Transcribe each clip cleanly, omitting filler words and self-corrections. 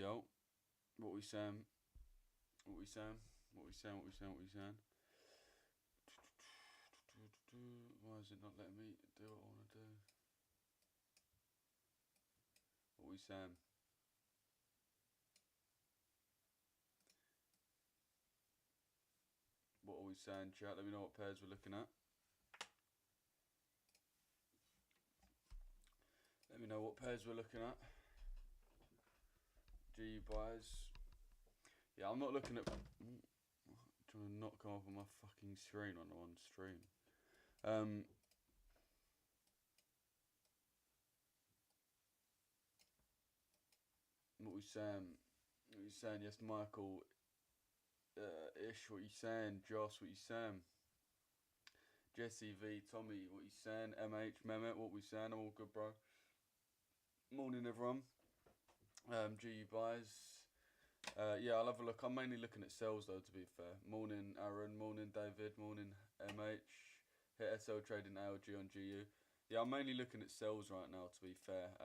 Yo, what we saying? What we saying? What we saying? What we saying? What we saying? Why is it not letting me do what I want to do? What we saying? What are we saying, chat? Let me know what pairs we're looking at. Let me know what pairs we're looking at. G buys. Yeah, I'm not looking at. Trying to not come up on my fucking screen on the one stream. What we saying? What you saying? Yes, Michael. Ish, what you saying? Joss, what you saying? Jesse V, Tommy, what you saying? MH, Mehmet, what we saying? I'm all good, bro. Morning, everyone. GU buys. Yeah, I'll have a look. I'm mainly looking at sales though, to be fair. Morning, Aaron. Morning, David. Morning, MH. Hit SL trading ALG on GU. Yeah, I'm mainly looking at sales right now, to be fair.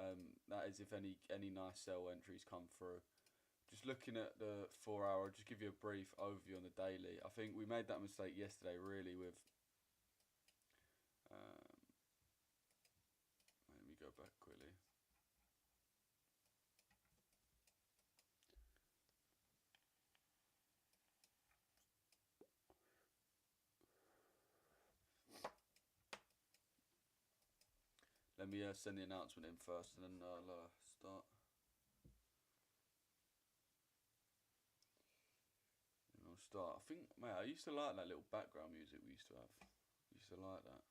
That is if any nice sell entries come through. Just looking at the 4 hour, I'll just give you a brief overview on the daily. I think we made that mistake yesterday, really, with. Let me go back quickly. Let me send the announcement in first, and then I'll start. And I'll start. I think, mate, I used to like that little background music we used to have. I used to like that.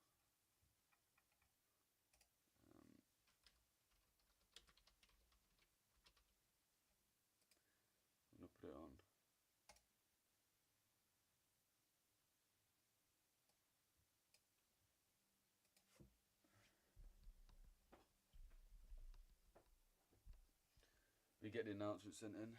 I'm gonna put it on. We get the announcement sent in.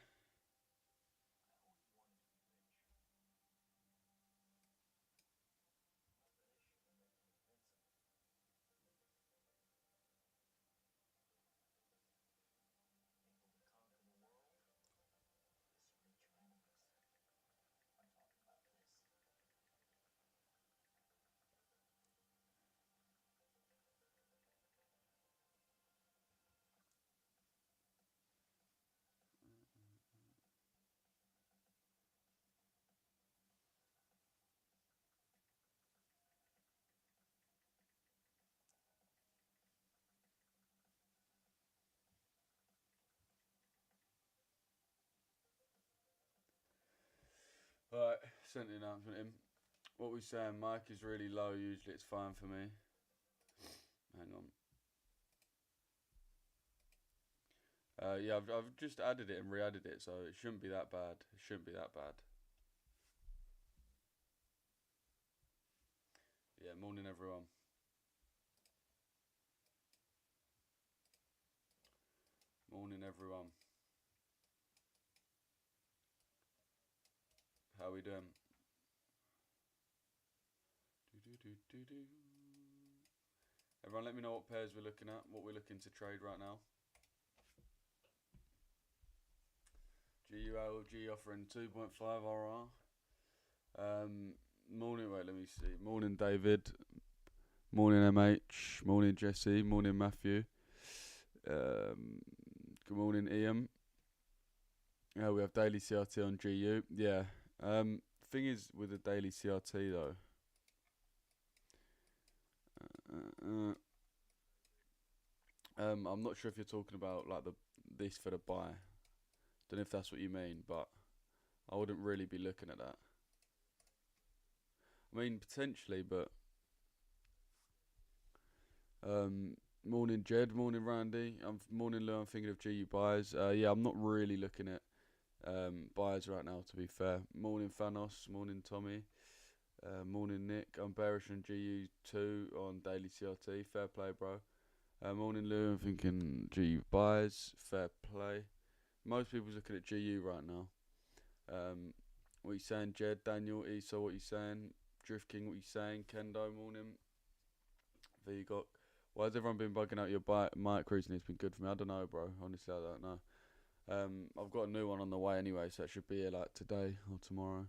Alright, sent the announcement in. What we saying? Mic is really low. Usually it's fine for me. Hang on. Yeah, I've just added it and re-added it, so it shouldn't be that bad. It shouldn't be that bad. Yeah, morning everyone. Morning everyone. How we doing? Everyone, let me know what pairs we're looking at, what we're looking to trade right now. GULG offering 2.5 RR. Morning, wait, let me see. Morning, David. Morning, MH. Morning, Jesse. Morning, Matthew. Good morning, Ian. We have daily CRT on GU. Yeah. Thing is with the daily CRT though. I'm not sure if you're talking about like this for the buy. Don't know if that's what you mean, but I wouldn't really be looking at that. I mean potentially, but morning Jed, morning Randy. Morning Lou. I'm thinking of GU buys. Yeah, I'm not really looking at buys right now, to be fair. Morning Thanos. Morning Tommy. Morning Nick. I'm bearish on GU2 on daily CRT. Fair play, bro. Morning Lou. I'm thinking GU buys. Fair play. Most people's looking at GU right now. What you saying, Jed? Daniel, Esau, what you saying? Drift King, what you saying? Kendo, morning. Vgok. Why has everyone been bugging out your mic recently? It's been good for me. I don't know, bro. Honestly, I don't know. I've got a new one on the way anyway, so it should be here like today or tomorrow.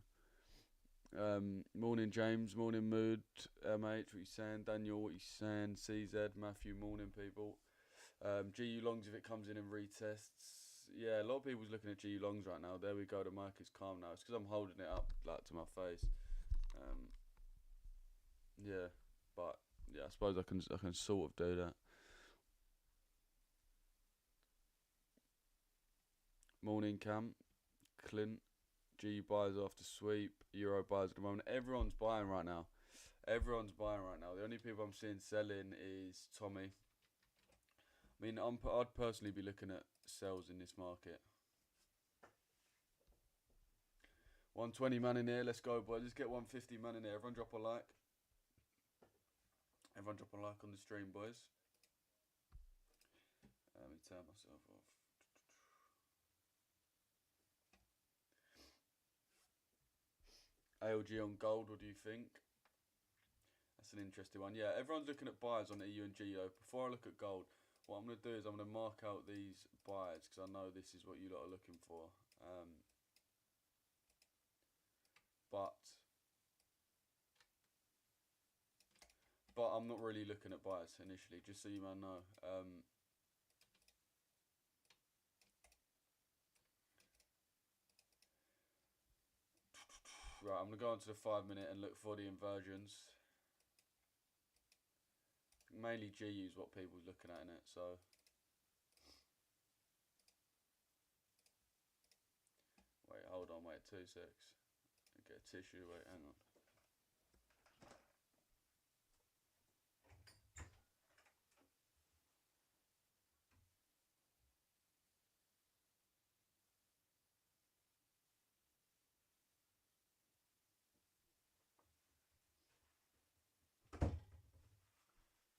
Morning James, morning Mood, MH, what you saying? Daniel, what you saying? CZ, Matthew, morning people. GU longs if it comes in and retests. Yeah, a lot of people's looking at GU longs right now. There we go, the mic is calm now. It's because I'm holding it up like to my face. Yeah, but yeah, I suppose I can sort of do that. Morning Cam, Clint, G buys after sweep, Euro buys at the moment. Everyone's buying right now. Everyone's buying right now. The only people I'm seeing selling is Tommy. I mean, I'd personally be looking at sells in this market. 120 man in here. Let's go, boys. Let's get 150 man in here. Everyone drop a like. Everyone drop a like on the stream, boys. Let me turn myself off. ALG on gold, what do you think? That's an interesting one. Yeah, everyone's looking at buys on EU and GEO. Before I look at gold, what I'm going to do is I'm going to mark out these buys because I know this is what you lot are looking for. But I'm not really looking at buys initially, just so you man know. Right, I'm going to go on to the 5 minute and look for the inversions. Mainly GU is what people's looking at in it, so. Wait, hold on, wait, 2 secs. Get a tissue, wait, hang on.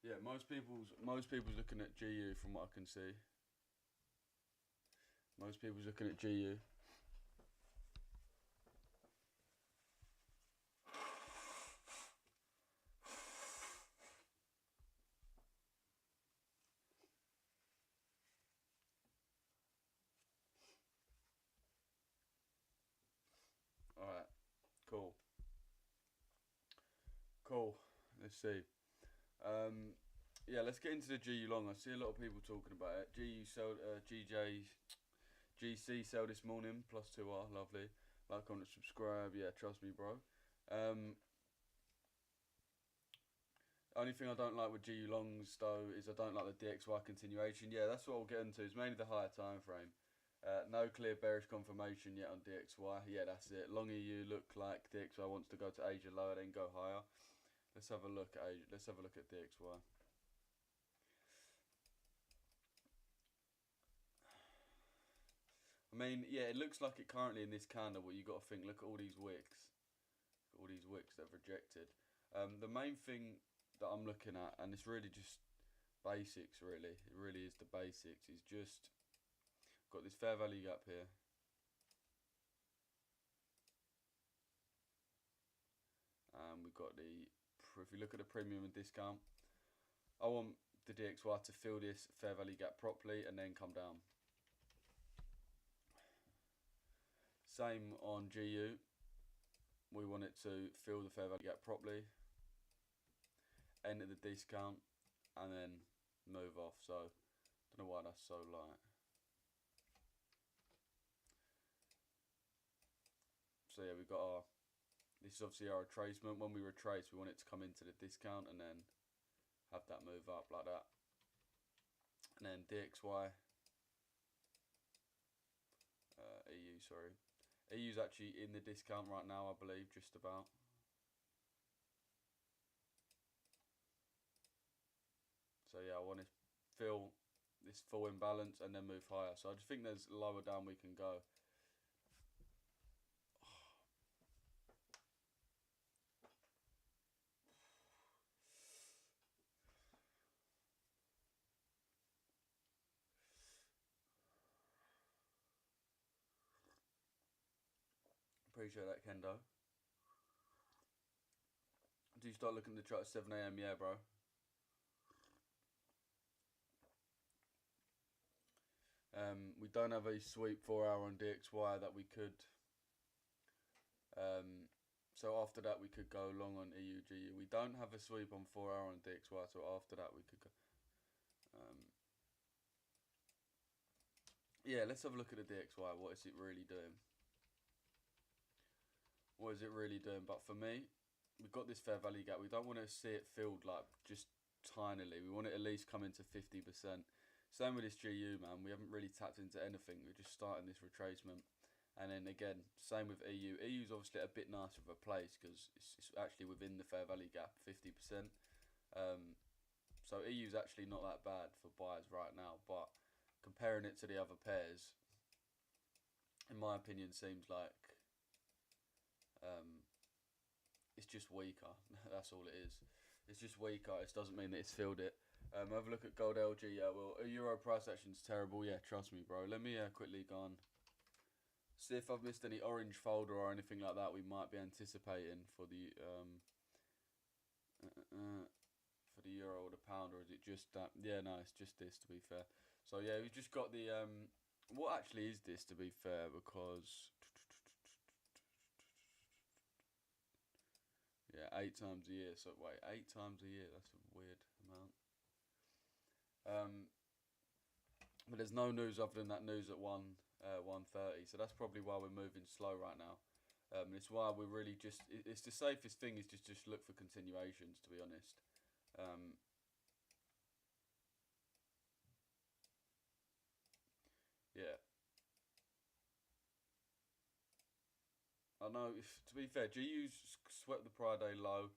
Yeah, most people's looking at GU from what I can see. Most people's looking at GU. Alright, cool. Cool. Let's see. Yeah, let's get into the GU long. I see a lot of people talking about it. GU sold, GC sell this morning, +2R, lovely. Like, comment, subscribe. Yeah, trust me, bro. Only thing I don't like with GU longs though is I don't like the DXY continuation. Yeah, that's what I'll get into. It's mainly the higher time frame. No clear bearish confirmation yet on DXY. Yeah, that's it. Long EU look like DXY wants to go to Asia lower, then go higher. Let's have a look at Asia. Let's have a look at DXY. I mean, yeah, it looks like it currently in this candle. What you got to think? Look at all these wicks. All these wicks that have rejected. The main thing that I'm looking at, and it's really just basics. Really, it really is the basics. Is just got this fair value gap here. We've got the. If you look at the premium and discount, I want the DXY to fill this fair value gap properly and then come down. Same on GU. We want it to fill the fair value gap properly, enter the discount, and then move off. So, don't know why that's so light. So yeah, we've got our. This is obviously our retracement. When we retrace, we want it to come into the discount and then have that move up like that. And then DXY. EU, sorry. EU's actually in the discount right now, I believe, just about. So yeah, I want to fill this full imbalance and then move higher. So I just think there's lower down we can go. Appreciate that, Kendo. Do you start looking at the chart at 7 AM? Yeah, bro. We don't have a sweep 4 hour on DXY that we could. So after that we could go long on EUGU. We don't have a sweep on 4 hour on DXY, so after that we could go. Yeah, let's have a look at the DXY. What is it really doing? What is it really doing? But for me, we've got this fair value gap. We don't want to see it filled like just tinily. We want it at least come into 50%. Same with this GU, man. We haven't really tapped into anything. We're just starting this retracement. And then again, same with EU. EU's obviously a bit nicer of a place because it's actually within the fair value gap, 50%. So EU's actually not that bad for buyers right now. But comparing it to the other pairs, in my opinion, seems like it's just weaker. That's all it is. It's just weaker. It doesn't mean that it's filled it. Have a look at gold LG. Yeah, well, a euro price action's terrible. Yeah, trust me, bro. Let me quickly go on. See if I've missed any orange folder or anything like that we might be anticipating for the euro or the pound, or is it just that? Yeah, no, it's just this, to be fair. So yeah, we've just got the what actually is this, to be fair, because yeah, 8 times a year. So wait, 8 times a year, that's a weird amount. But there's no news other than that news at 1:30, so that's probably why we're moving slow right now. It's why we're really just, it's the safest thing is just look for continuations, to be honest. Yeah. I know, to be fair, GU's swept the Friday low.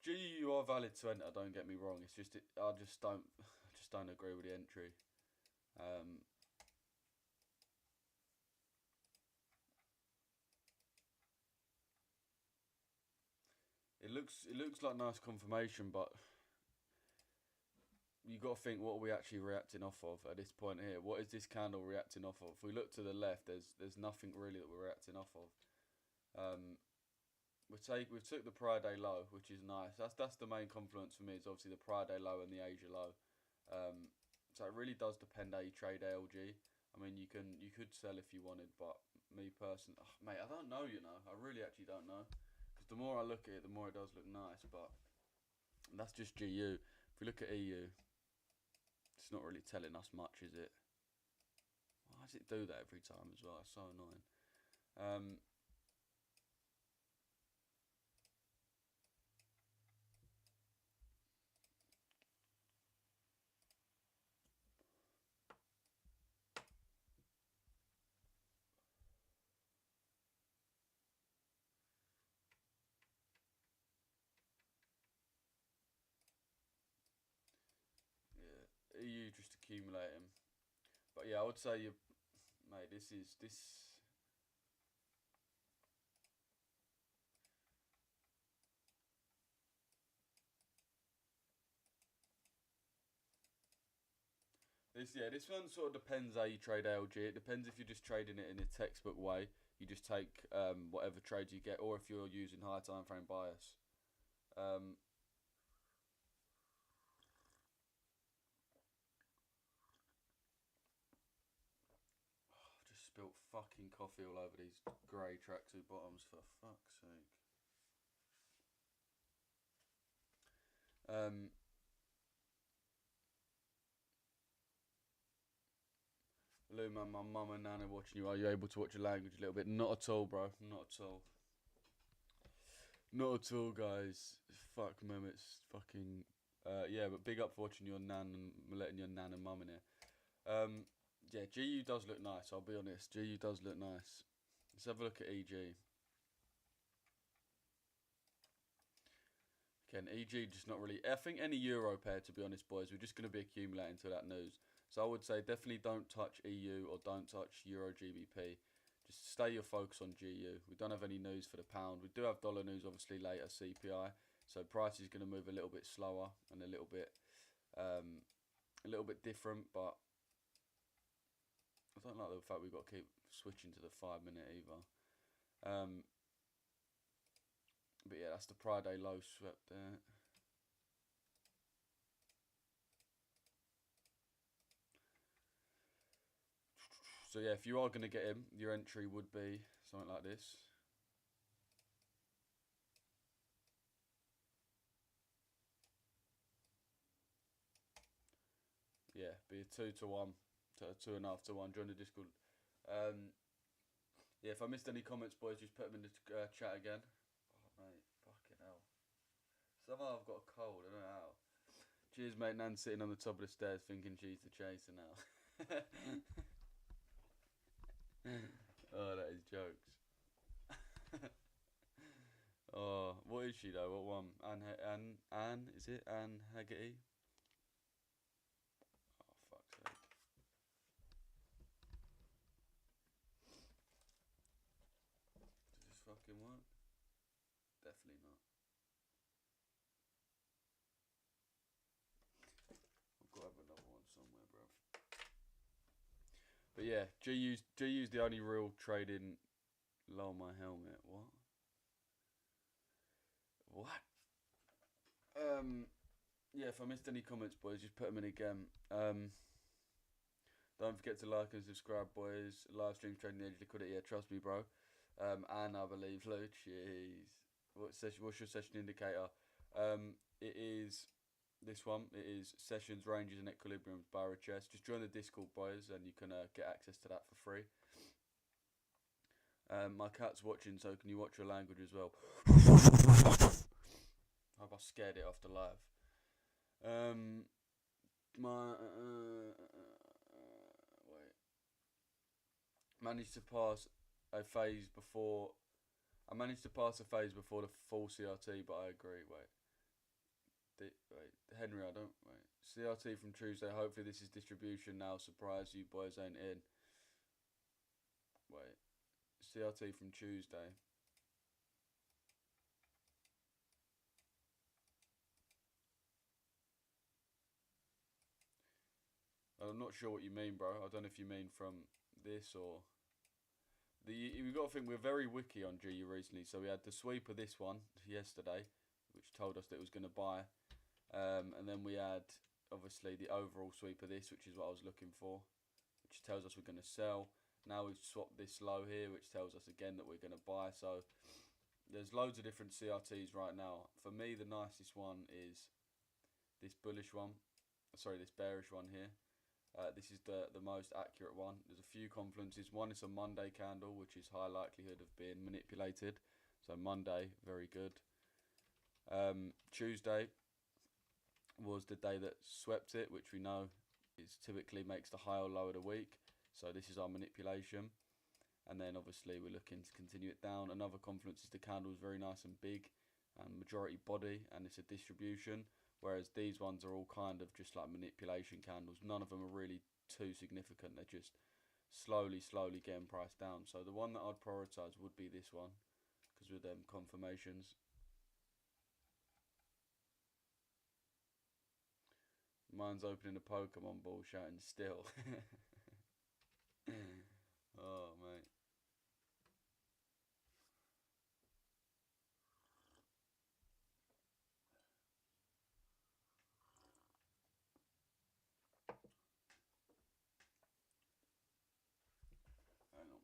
GU, you are valid to enter, don't get me wrong. It's just, I just don't agree with the entry. It looks like nice confirmation, but you got to think, what are we actually reacting off of at this point here? What is this candle reacting off of? If we look to the left, there's nothing really that we're reacting off of. We've took the Friday low, which is nice. That's the main confluence for me. Is obviously the Friday low and the Asia low. So it really does depend how you trade ALG. I mean, you could sell if you wanted, but me personally, mate, I don't know. I really actually don't know. Because the more I look at it, the more it does look nice. But that's just GU. If we look at EU, it's not really telling us much, is it? Why does it do that every time as well? It's so annoying. EU just accumulating. But yeah, I would say mate, this. This one sort of depends how you trade ALG. It depends if you're just trading it in a textbook way. You just take whatever trades you get, or if you're using high time frame bias. Just spilt fucking coffee all over these grey tracksuit bottoms, for fuck's sake. Luma, my mum and nan are watching you. Are you able to watch your language a little bit? Not at all, bro. Not at all. Not at all, guys. Fuck, mum, it's fucking... yeah, but big up for watching your nan and letting your nan and mum in here. Yeah, GU does look nice, I'll be honest. GU does look nice. Let's have a look at EG. Again, EG just not really... I think any Euro pair, to be honest, boys, we're just going to be accumulating to that news. So I would say definitely don't touch EU or don't touch Euro GBP. Just stay your focus on GU. We don't have any news for the pound. We do have dollar news, obviously, later, CPI. So price is going to move a little bit slower and a little bit different, but I don't like the fact we've got to keep switching to the 5 minute either. But yeah, that's the Friday low swept there. So yeah, if you are going to get him, your entry would be something like this. Yeah, be a 2-1, 2.5 to 1. Join the Discord. Yeah, if I missed any comments, boys, just put them in the chat again. Oh, mate, fucking hell. Somehow I've got a cold, I don't know how. Cheers, mate. Nan's sitting on the top of the stairs thinking she's the chaser now. Oh, that is jokes. Oh, what is she though? What one? Anne, is it? Anne Haggerty? Oh, fuck's sake. Does this fucking work? Definitely not. I've got to have another one somewhere, bro. But yeah, GU's the only real trading. Lower my helmet. What? What? Yeah, if I missed any comments, boys, just put them in again. Don't forget to like and subscribe, boys. Live stream trading the edge of liquidity. Yeah, trust me, bro. And I believe, Lou, jeez. What's your session indicator? It is this one. It is sessions, ranges, and equilibriums by Richesse. Just join the Discord, boys, and you can get access to that for free. My cat's watching, so can you watch your language as well? I hope I scared it off the live. Wait. Managed to pass a phase before. I managed to pass a phase before the full CRT, but I agree. Wait, Henry, I don't. Wait, CRT from Tuesday. Hopefully this is distribution now. Surprise, you boys ain't in. Wait, CRT from Tuesday. I'm not sure what you mean, bro. I don't know if you mean from this or we've got to think we're very wiki on GU recently. So we had the sweep of this one yesterday, which told us that it was going to buy, and then we had obviously the overall sweep of this, which is what I was looking for, which tells us we're going to sell. Now we've swapped this low here, which tells us again that we're going to buy. So there's loads of different CRTs right now. For me, the nicest one is this bullish one. Sorry, this bearish one here. This is the most accurate one. There's a few confluences. One is a Monday candle, which is high likelihood of being manipulated. So Monday, very good. Tuesday was the day that swept it, which we know is typically makes the high or low of the week. So this is our manipulation. And then obviously we're looking to continue it down. Another confluence is the candle is very nice and big and majority body, and it's a distribution. Whereas these ones are all kind of just like manipulation candles. None of them are really too significant. They're just slowly getting priced down. So the one that I'd prioritise would be this one, because with them confirmations. Mine's opening a Pokemon ball shouting still. Oh, mate. Hang on.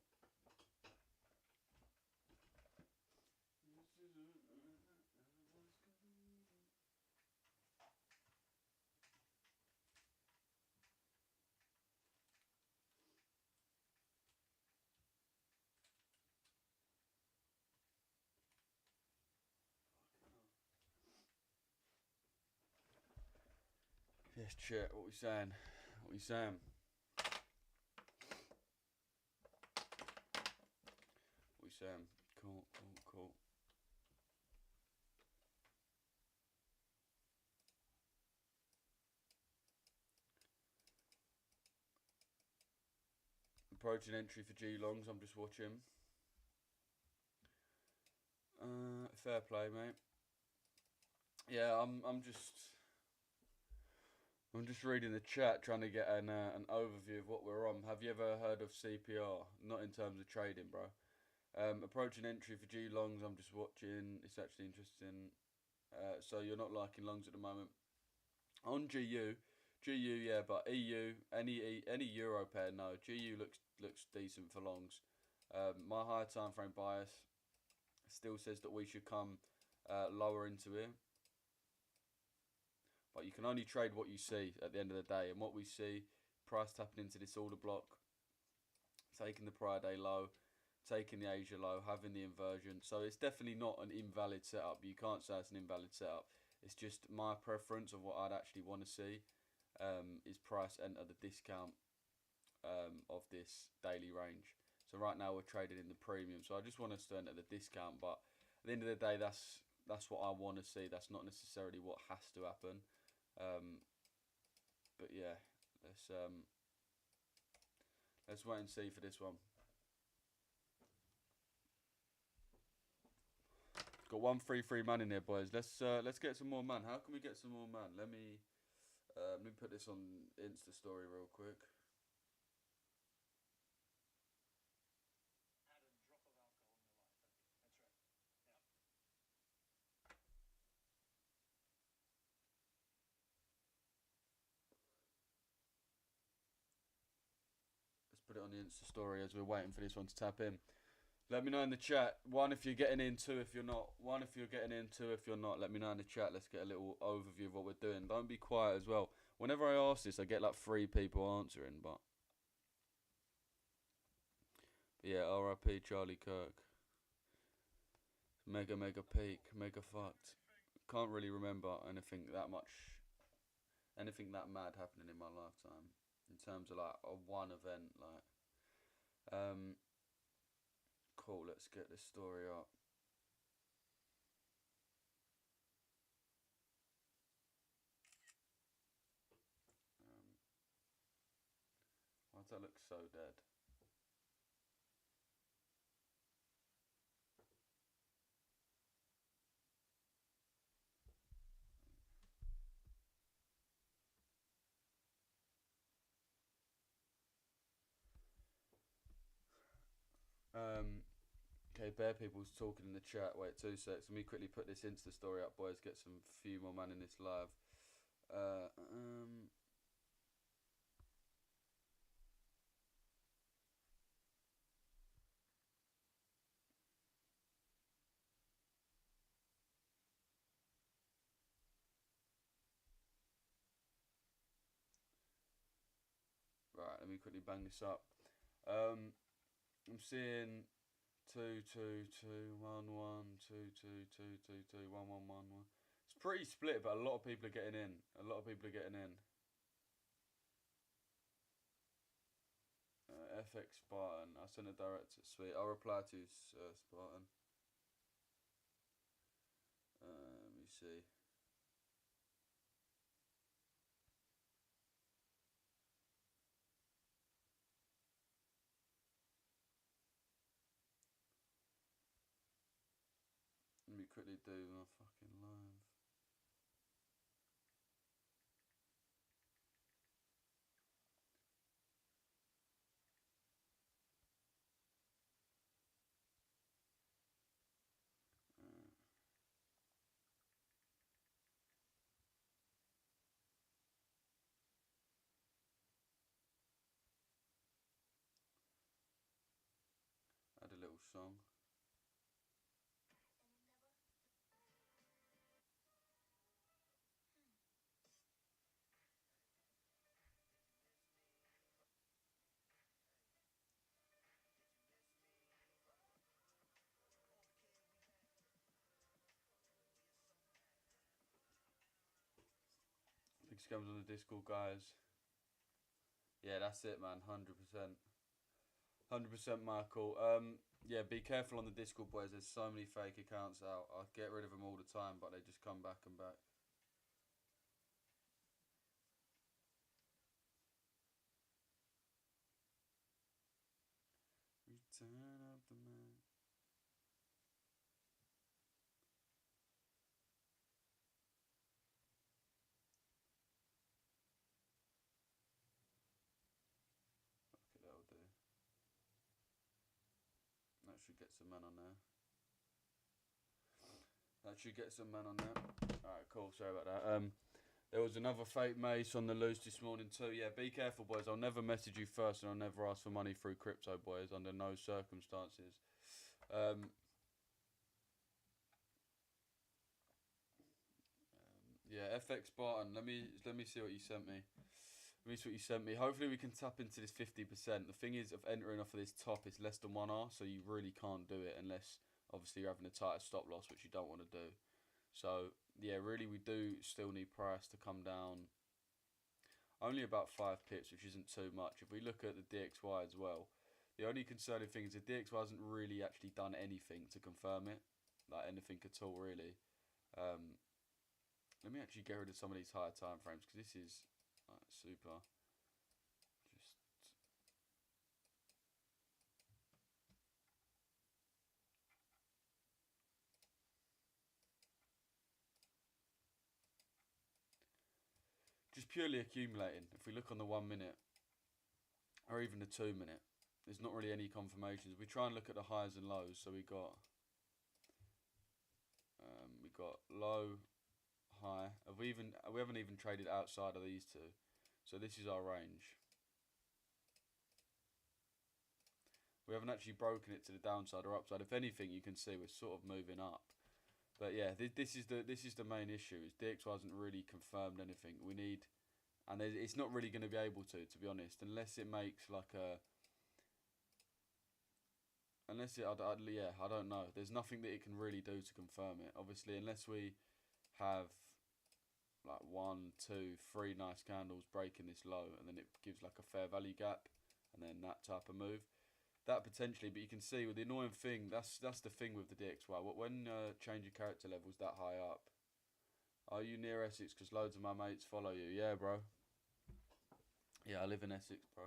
Yes, chat. What we saying? What we saying? What we saying? Cool. Approaching entry for G longs. I'm just watching. Fair play, mate. Yeah, I'm just reading the chat, trying to get an overview of what we're on. Have you ever heard of CPR? Not in terms of trading, bro. Approaching entry for G longs. I'm just watching. It's actually interesting. So you're not liking longs at the moment. On GU, GU, yeah, but EU, any Euro pair, no. GU looks decent for longs. My higher time frame bias still says that we should come lower into here, but you can only trade what you see at the end of the day. And what we see, price tapping into this order block, taking the prior day low, taking the Asia low, having the inversion. So it's definitely not an invalid setup. You can't say it's an invalid setup. It's just my preference of what I'd actually want to see is price enter the discount of this daily range. So right now we're trading in the premium. So I just want us to enter the discount. But at the end of the day, that's what I want to see. That's not necessarily what has to happen. But yeah, let's wait and see for this one. Got 133 man in there, boys. Let's get some more man. How can we get some more man? Let me put this on Insta story real quick. Let's put it on the Insta story as we're waiting for this one to tap in. Let me know in the chat. One, if you're getting in. Two, if you're not. One, if you're getting in. Two, if you're not. Let me know in the chat. Let's get a little overview of what we're doing. Don't be quiet as well. Whenever I ask this, I get like 3 people answering. But yeah, R.I.P. Charlie Kirk. Mega peak. Mega fucked. Can't really remember anything that mad happening in my lifetime. In terms of like a one event. Cool, let's get this story up. Why does that look so dead? Okay, Bear People's talking in the chat. Wait 2 seconds. Let me quickly put this Insta story up, boys. Get some few more man in this live. Right, let me quickly bang this up. I'm seeing 2 2 2 1 1 2 2 2 2 2 1 1 1 1. It's pretty split, but a lot of people are getting in. A lot of people are getting in. FX Spartan. I sent a direct. Sweet. I'll reply to Spartan. Let me see. Let me quickly do my fucking live. Add a little song. Big scams on the Discord, guys. Yeah, that's it, man. 100%. 100% Michael. Yeah, be careful on the Discord, boys. There's so many fake accounts out. I get rid of them all the time, but they just come back and back. Return of the man. Okay, that'll do. That should get some men on there. That should get some men on there. Alright, cool. Sorry about that. There was another fake mace on the loose this morning too. Yeah, be careful, boys. I'll never message you first, and I'll never ask for money through crypto, boys, under no circumstances. Um, yeah, FX Barton. Let me see what you sent me. Let me see what you sent me. Hopefully we can tap into this 50%. The thing is, of entering off of this top, it's less than 1R, so you really can't do it unless obviously you're having a tighter stop loss, which you don't want to do. So yeah, really we do still need price to come down only about 5 pips, which isn't too much. If we look at the DXY as well, the only concerning thing is the DXY hasn't really actually done anything to confirm it, like anything at all really. Um, Let me actually get rid of some of these higher time frames because this is super. Just purely accumulating. If we look on the 1 minute or even the 2 minute, there's not really any confirmations. We try and look at the highs and lows. So we got low, high. We haven't even traded outside of these two. So this is our range. We haven't actually broken it to the downside or upside. If anything, you can see we're sort of moving up. But yeah, this is the main issue. Is DXY hasn't really confirmed anything. We need, and it's not really going to be able to be honest, unless it makes like a, unless it, yeah, I don't know. There's nothing that it can really do to confirm it. Obviously, unless we have like 1, 2, 3 nice candles breaking this low, and then it gives like a fair value gap, and then that type of move. That potentially, but you can see with the annoying thing, that's the thing with the DXY. When change your character levels that high up, are you near Essex? Because loads of my mates follow you. Yeah, bro. Yeah, I live in Essex, bro.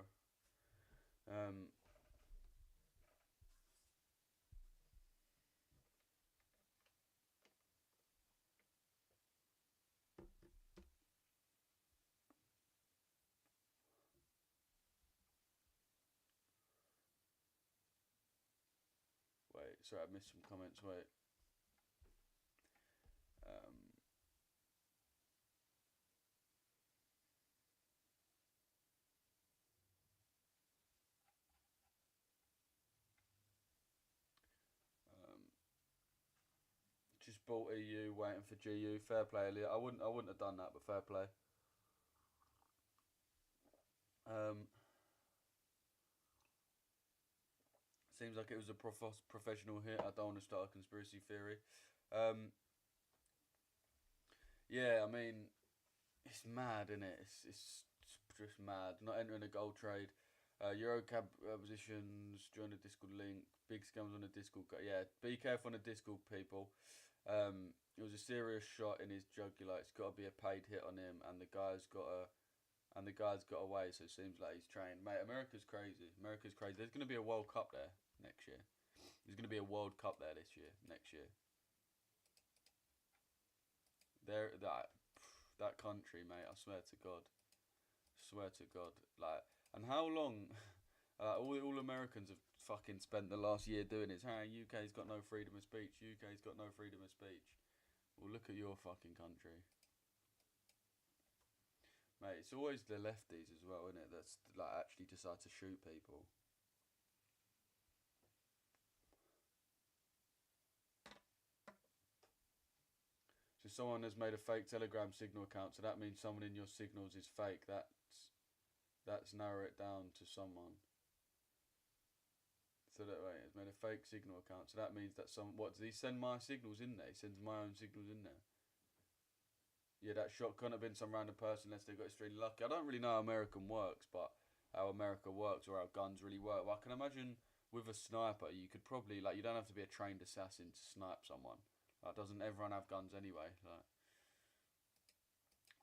Wait, sorry, I missed some comments. Wait. Um, um, just bought EU, waiting for GU. Fair play, Elliot. I wouldn't have done that, but fair play. Um, Seems like it was a professional hit. I don't want to start a conspiracy theory. Um, yeah, I mean, it's mad, isn't it? It's just mad. Not entering a gold trade. Eurocab positions. Join the Discord link. Big scams on the Discord. Yeah, be careful on the Discord, people. It was a serious shot in his jugular. It's got to be a paid hit on him, and the guy's got away. So it seems like he's trained. Mate, America's crazy. America's crazy. There's going to be a World Cup there next year. There's going to be a World Cup there this year. Next year. There, that country, mate. I swear to God. Swear to God. Like, and how long? All Americans have fucking spent the last year doing is, hey, UK's got no freedom of speech. UK's got no freedom of speech. Well, look at your fucking country, mate. It's always the lefties as well, isn't it? That's like actually decide to shoot people. So someone has made a fake Telegram Signal account, so that means someone in your signals is fake. That's narrow it down to someone. So that way, it's made a fake signal account. So that means that what does he send my signals in there? He sends my own signals in there. Yeah, that shot couldn't have been some random person unless they got extremely lucky. I don't really know how American works, but how America works or how guns really work. Well, I can imagine with a sniper, you could probably you don't have to be a trained assassin to snipe someone. Like, doesn't everyone have guns anyway? Like,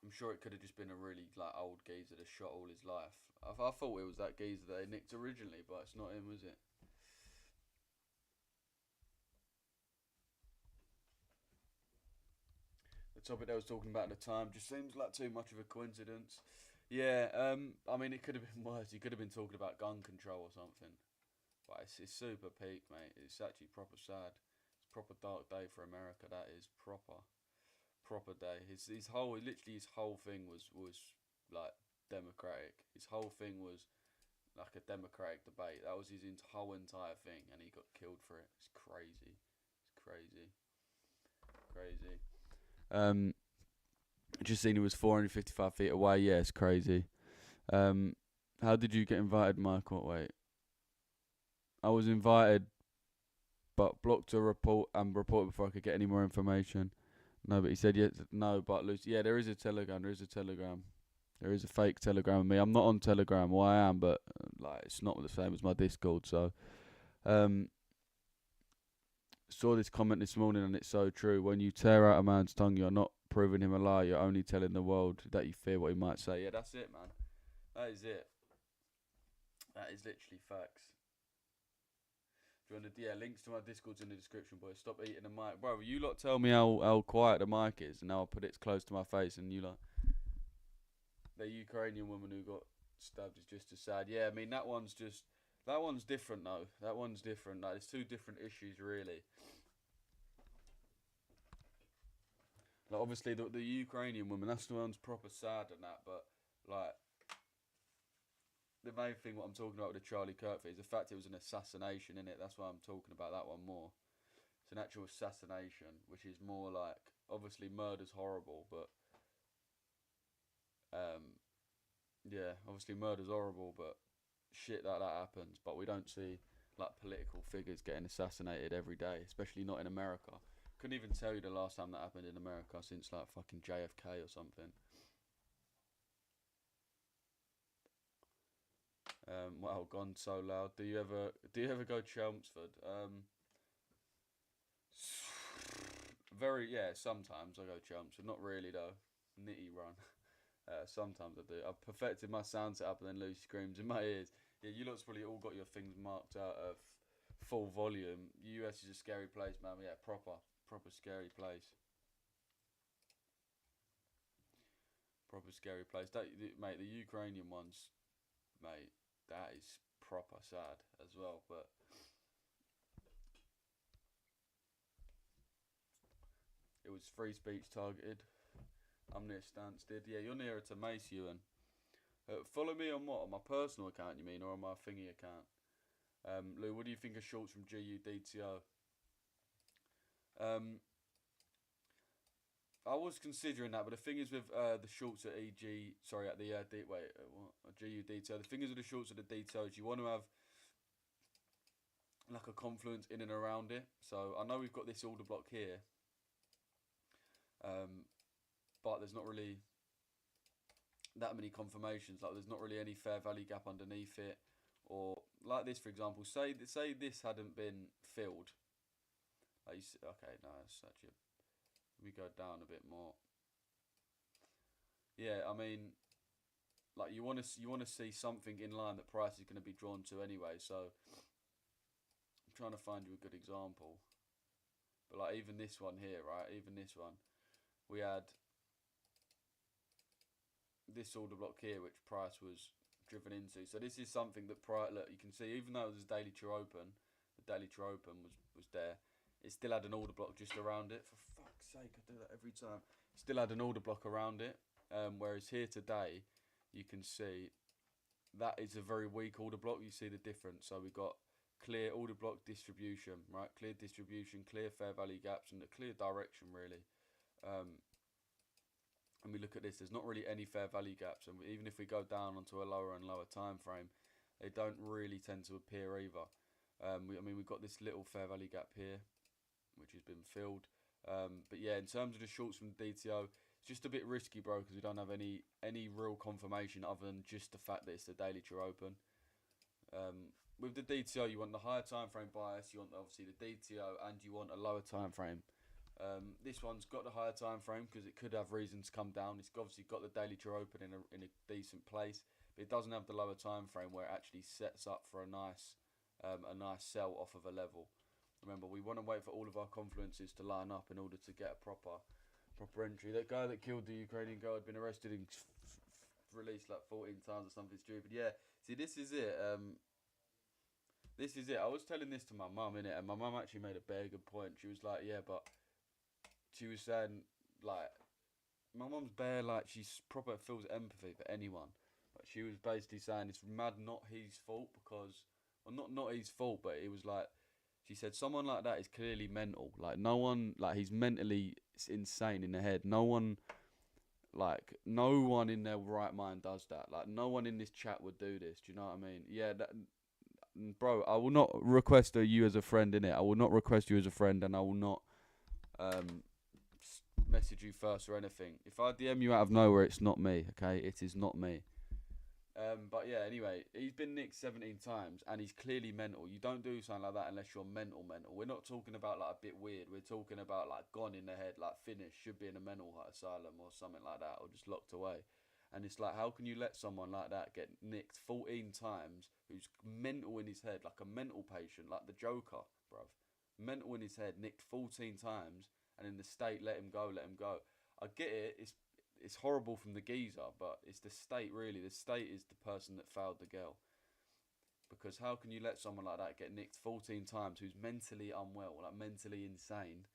I'm sure it could have just been a really old geezer that shot all his life. I thought it was that geezer that they nicked originally, but it's not him, is it? The topic I was talking about at the time just seems like too much of a coincidence. Yeah, I mean, it could have been worse. He could have been talking about gun control or something. But it's super peak, mate. It's actually proper sad. It's a proper dark day for America. That is proper, proper day. His whole literally his whole thing was like democratic. His whole thing was like a democratic debate. That was his whole entire thing, and he got killed for it. It's crazy. It's crazy. Crazy. Just seen he was 455 feet away. Yeah, it's crazy. How did you get invited, Michael? Wait. I was invited, but blocked a report and reported before I could get any more information. No, but he said yes. No, but Lucy. Yeah, there is a Telegram. There is a Telegram. There is a fake Telegram of me. I'm not on Telegram. Well, I am, but like it's not the same as my Discord. So, saw this comment this morning, and it's so true. When you tear out a man's tongue, you're not proving him a lie. You're only telling the world that you fear what he might say. Yeah, that's it, man. That is it. That is literally facts. Do you want to, links to my Discord's in the description, boys. Stop eating the mic. Bro, you lot tell me how quiet the mic is, and now I'll put it close to my face, and you lot. The Ukrainian woman who got stabbed is just as sad. Yeah, I mean, that one's different, though. That one's different. Like, there's two different issues, really. Like, obviously, the Ukrainian woman, that's the one's proper sad and that, but, like, the main thing what I'm talking about with the Charlie Kirk thing is the fact it was an assassination, innit? That's why I'm talking about that one more. It's an actual assassination, which is more like, obviously murder's horrible, but yeah, obviously murder's horrible, but shit like that happens. But we don't see like political figures getting assassinated every day, especially not in America. Couldn't even tell you the last time that happened in America since like fucking JFK or something. Wow, gone so loud. Do you ever go Chelmsford? Sometimes I go Chelmsford. Not really though. Nitty run. Sometimes I do. I've perfected my sound setup and then Lucy screams in my ears. Yeah, you lot's probably all got your things marked out of full volume. US is a scary place, man. Yeah, proper scary place. Proper scary place. Mate, the Ukrainian ones, mate, that is proper sad as well. But it was free speech targeted. I'm near Stansted. Yeah, you're nearer to Mace, Ewan. Follow me on what? On my personal account, you mean, or on my thingy account? Lou, what do you think of shorts from GUDTO? I was considering that, but the thing is with the shorts at GUDTO. The thing is with the shorts at the DTO is you want to have like a confluence in and around it. So I know we've got this order block here, but there's not really that many confirmations. Like there's not really any fair value gap underneath it, or like this, for example. Say this hadn't been filled. Okay, no, it's actually. We go down a bit more. Yeah, I mean, like you want to see something in line that price is going to be drawn to anyway. So I'm trying to find you a good example. But like even this one here, right? Even this one, we had this order block here, which price was driven into. So this is something that look, you can see, even though there's daily true open, the daily true open was there. It still had an order block just around it. For fuck's sake, I do that every time. Still had an order block around it. Whereas here today, you can see that is a very weak order block. You see the difference. So we got clear order block distribution, right? Clear distribution, clear fair value gaps, and a clear direction really. And we look at this, there's not really any fair value gaps. And even if we go down onto a lower and lower time frame, they don't really tend to appear either. We've got this little fair value gap here, which has been filled. But yeah, in terms of the shorts from the DTO, it's just a bit risky, bro, because we don't have any real confirmation other than just the fact that it's the daily true open. With the DTO, you want the higher time frame bias, you want obviously the DTO, and you want a lower time frame. This one's got the higher time frame because it could have reasons to come down. It's obviously got the daily true open in a decent place, but it doesn't have the lower time frame where it actually sets up for a nice sell off of a level. Remember, we want to wait for all of our confluences to line up in order to get a proper entry. That guy that killed the Ukrainian girl had been arrested and released like 14 times or something stupid. Yeah, see, this is it. This is it. I was telling this to my mum, innit, and my mum actually made a very good point. She was like, yeah, but she was saying like my mum's bare like she's proper feels empathy for anyone. But she was basically saying it's mad not his fault because well not his fault, but it was like she said someone like that is clearly mental. Like no one like he's mentally insane in the head. No one in their right mind does that. Like no one in this chat would do this. Do you know what I mean? Yeah, bro. I will not request you as a friend in it. I will not request you as a friend, and I will not um message you first or anything. If I DM you out of nowhere, it's not me. Okay, it is not me. But yeah, anyway, he's been nicked 17 times and he's clearly mental. You don't do something like that unless you're mental. We're not talking about like a bit weird. We're talking about like gone in the head, like finished, should be in a mental asylum or something like that, or just locked away. And it's like, how can you let someone like that get nicked 14 times who's mental in his head, like a mental patient, like the Joker, bruv? Mental in his head, nicked 14 times, and in the state, let him go, let him go. I get it, it's horrible from the geezer, but it's the state really. The state is the person that failed the girl. Because how can you let someone like that get nicked 14 times who's mentally unwell, like mentally insane,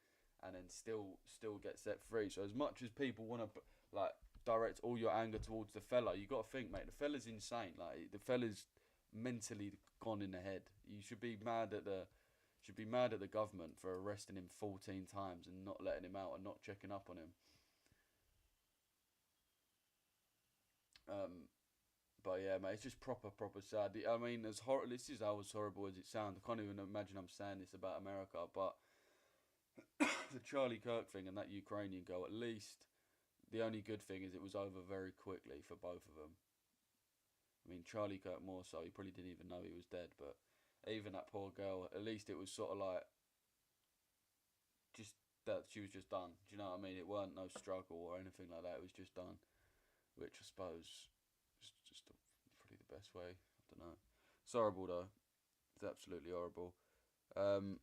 and then still get set free? So as much as people want to like direct all your anger towards the fella, you got to think, mate, the fella's insane. Like the fella's mentally gone in the head. You should be mad at the government for arresting him 14 times and not letting him out and not checking up on him. Um, But yeah, mate, it's just proper sad. I mean, this is as horrible as it sounds. I can't even imagine I'm saying this about America, but the Charlie Kirk thing and that Ukrainian girl, at least the only good thing is it was over very quickly for both of them. I mean, Charlie Kirk more so. He probably didn't even know he was dead, but even that poor girl, at least it was sort of like just that she was just done. Do you know what I mean? It weren't no struggle or anything like that. It was just done, which I suppose is just probably the best way. I don't know. It's horrible though. It's absolutely horrible. Um,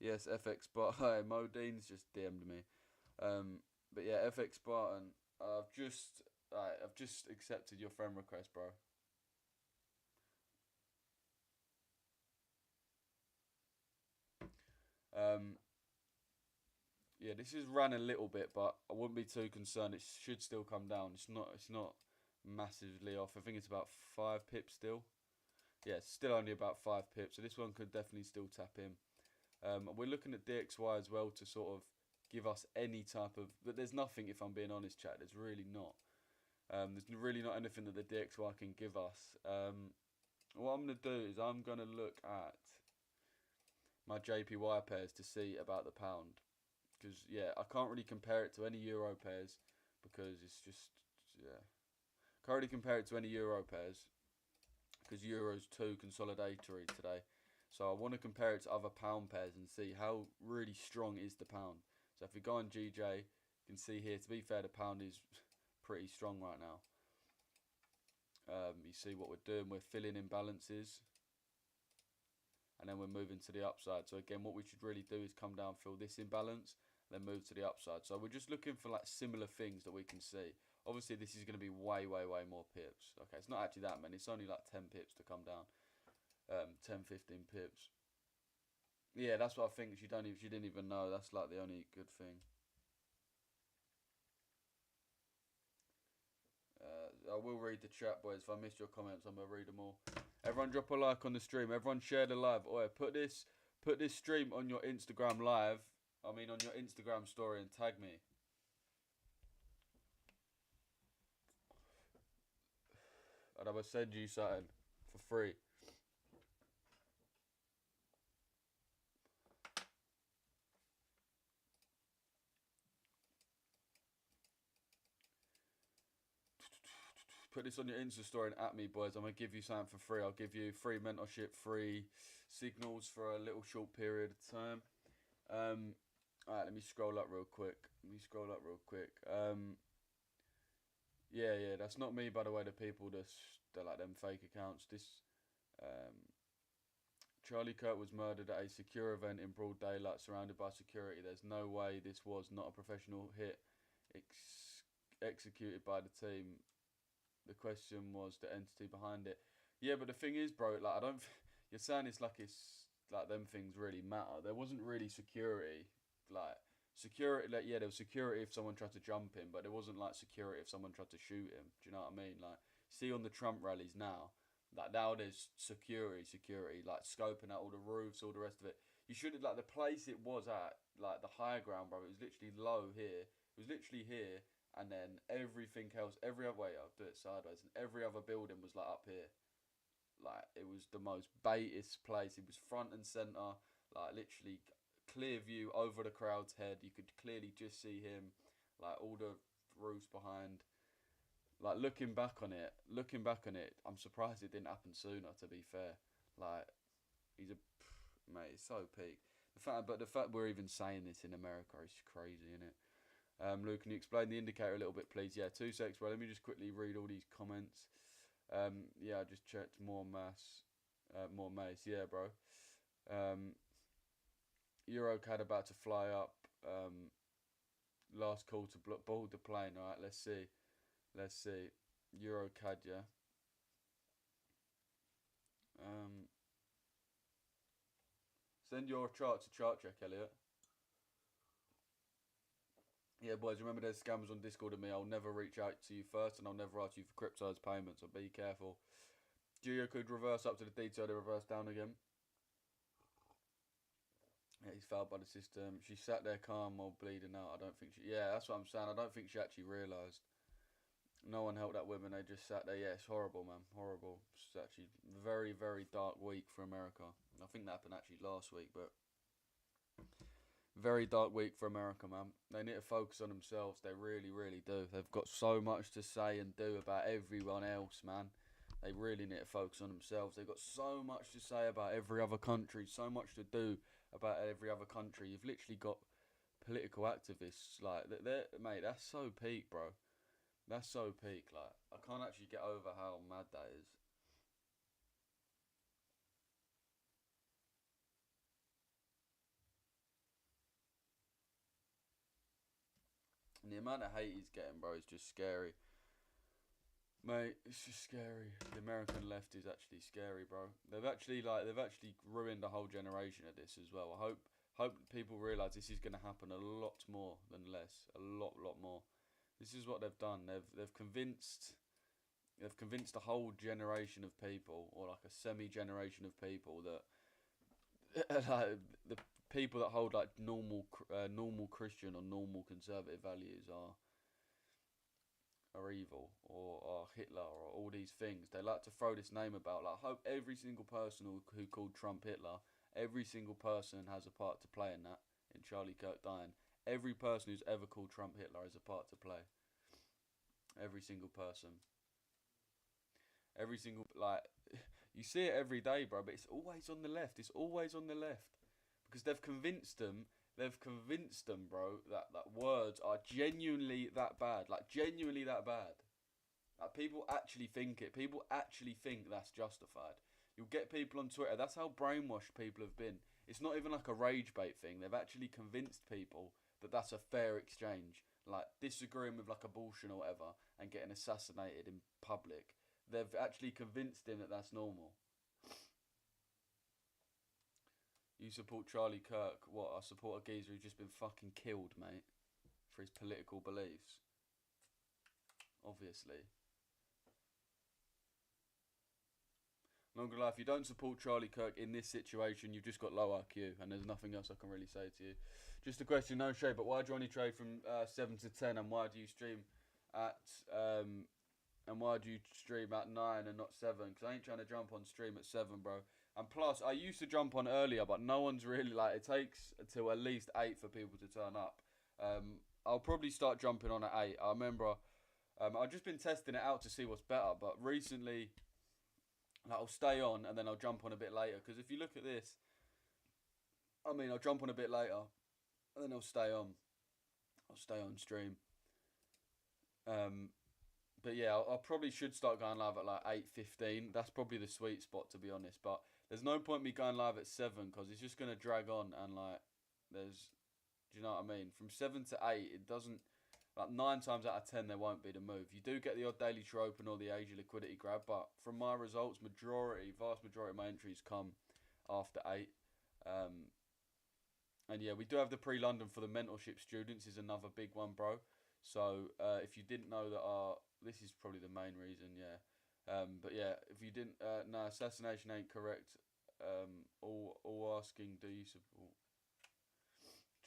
yes, FX Spartan. Hi, Modine's just DM'd me. But yeah, FX Spartan. I've just accepted your friend request, bro. Um, yeah, this has ran a little bit, but I wouldn't be too concerned. It should still come down. It's not massively off. I think it's about 5 pips still. Yeah, it's still only about 5 pips. So this one could definitely still tap in. We're looking at DXY as well to sort of give us any type of. But there's nothing, if I'm being honest, chat. There's really not. There's really not anything that the DXY can give us. What I'm gonna do is I'm gonna look at my JPY pairs to see about the pound, because yeah, I can't really compare it to any Euro pairs because it's just yeah. Can't really compare it to any Euro pairs because Euro's too consolidatory today. So I want to compare it to other pound pairs and see how really strong is the pound. So if we go on GJ, you can see here, to be fair, the pound is pretty strong right now. You see what we're doing, we're filling in balances. And then we're moving to the upside. So again, what we should really do is come down, fill this imbalance, then move to the upside. So we're just looking for like similar things that we can see. Obviously, this is going to be way more pips. Okay, it's not actually that many. It's only like 10 pips to come down. 10, 15 pips. Yeah, that's what I think. She didn't even know. That's like the only good thing. I will read the chat, boys. If I missed your comments, I'm gonna read them all. Everyone, drop a like on the stream. Everyone, share the live. Oi, put this stream on your Instagram live. I mean, on your Instagram story and tag me. And I will send you something for free. Put this on your Insta story and at me, boys. I'm gonna give you something for free. I'll give you free mentorship, free signals for a little short period of time. Alright, let me scroll up real quick. Yeah, that's not me, by the way. The people they're like them fake accounts. Um, Charlie Kirk was murdered at a secure event in broad daylight, surrounded by security. There's no way this was not a professional hit executed by the team. The question was the entity behind it. Yeah, but the thing is, bro, like I don't. You're saying it's like them things really matter. There wasn't really security, like security. Like yeah, there was security if someone tried to jump him, but there wasn't like security if someone tried to shoot him. Do you know what I mean? Like see on the Trump rallies now, like now there's security, like scoping out all the roofs, all the rest of it. You should have like the place it was at, like the higher ground, bro. It was literally low here. It was literally here, and then everything else, every other way, I'll do it sideways, and every other building was like up here. Like it was the most baitest place. It was front and center, like literally clear view over the crowd's head. You could clearly just see him, like all the roofs behind. Like looking back on it, I'm surprised it didn't happen sooner. To be fair, like he's a mate. It's so peak. The fact we're even saying this in America is crazy, isn't it? Luke, can you explain the indicator a little bit, please? Yeah, 2 secs, bro. Let me just quickly read all these comments. Yeah, I just checked more more mace. Yeah, bro. Um, Eurocad about to fly up. Last call to board the plane. All right, let's see. Let's see. Eurocad, yeah. Um, Send your chart to chart check, Elliot. Yeah, boys, remember there's scammers on Discord and me. I'll never reach out to you first, and I'll never ask you for crypto as payment, so be careful. Geo could reverse up to the detail, they reverse down again. Yeah, he's fouled by the system. She sat there calm while bleeding out. I don't think she... Yeah, that's what I'm saying. I don't think she actually realised. No one helped that woman. They just sat there. Yeah, it's horrible, man. Horrible. It's actually very, very dark week for America. I think that happened actually last week, but... Very dark week for America, man. They need to focus on themselves. They really, really do. They've got so much to say and do about everyone else, man. They really need to focus on themselves. They've got so much to say about every other country, so much to do about every other country. You've literally got political activists, like, mate, that's so peak, bro. That's so peak, like, I can't actually get over how mad that is. And the amount of hate he's getting, bro, is just scary. Mate, it's just scary. The American left is actually scary, bro. They've actually ruined a whole generation of this as well. I hope people realise this is gonna happen a lot more than less. A lot more. This is what they've done. They've convinced a whole generation of people, or like a semi-generation of people, that like the people that hold like normal Christian or normal conservative values are evil, or are Hitler, or all these things. They like to throw this name about. Like, I hope every single person who called Trump Hitler, every single person has a part to play in that. In Charlie Kirk dying, every person who's ever called Trump Hitler has a part to play. Every single person. Every single like, you see it every day, bro. But it's always on the left. It's always on the left because they've convinced them. They've convinced them, bro, that words are genuinely that bad. Like, genuinely that bad. Like, people actually think it. People actually think that's justified. You'll get people on Twitter. That's how brainwashed people have been. It's not even like a rage bait thing. They've actually convinced people that that's a fair exchange. Like, disagreeing with like abortion or whatever and getting assassinated in public. They've actually convinced him that that's normal. You support Charlie Kirk? What? I support a geezer who's just been fucking killed, mate, for his political beliefs. Obviously. I'm not gonna lie, if you don't support Charlie Kirk in this situation, you've just got low IQ, and there's nothing else I can really say to you. Just a question, no shade, but why do you only trade from 7 to 10, and why do you stream at 9 and not 7? Because I ain't trying to jump on stream at 7, bro. And plus, I used to jump on earlier, but no one's really, like, it takes until at least 8 for people to turn up. I'll probably start jumping on at 8. I remember, I've just been testing it out to see what's better, but recently, like, I'll stay on and then I'll jump on a bit later. Because if you look at this, I mean, I'll jump on a bit later and then I'll stay on. I'll stay on stream. But yeah, I probably should start going live at like 8:15. That's probably the sweet spot, to be honest. But there's no point me going live at 7 because it's just gonna drag on, and like, do you know what I mean? From 7 to 8, it doesn't. like 9 times out of 10 there won't be the move. You do get the odd daily true open or the Asia liquidity grab, but from my results, vast majority of my entries come after 8. And yeah, we do have the pre-London for the mentorship students is another big one, bro. So if you didn't know that this is probably the main reason, yeah. But yeah, if you didn't, no, assassination ain't correct. All asking, do you support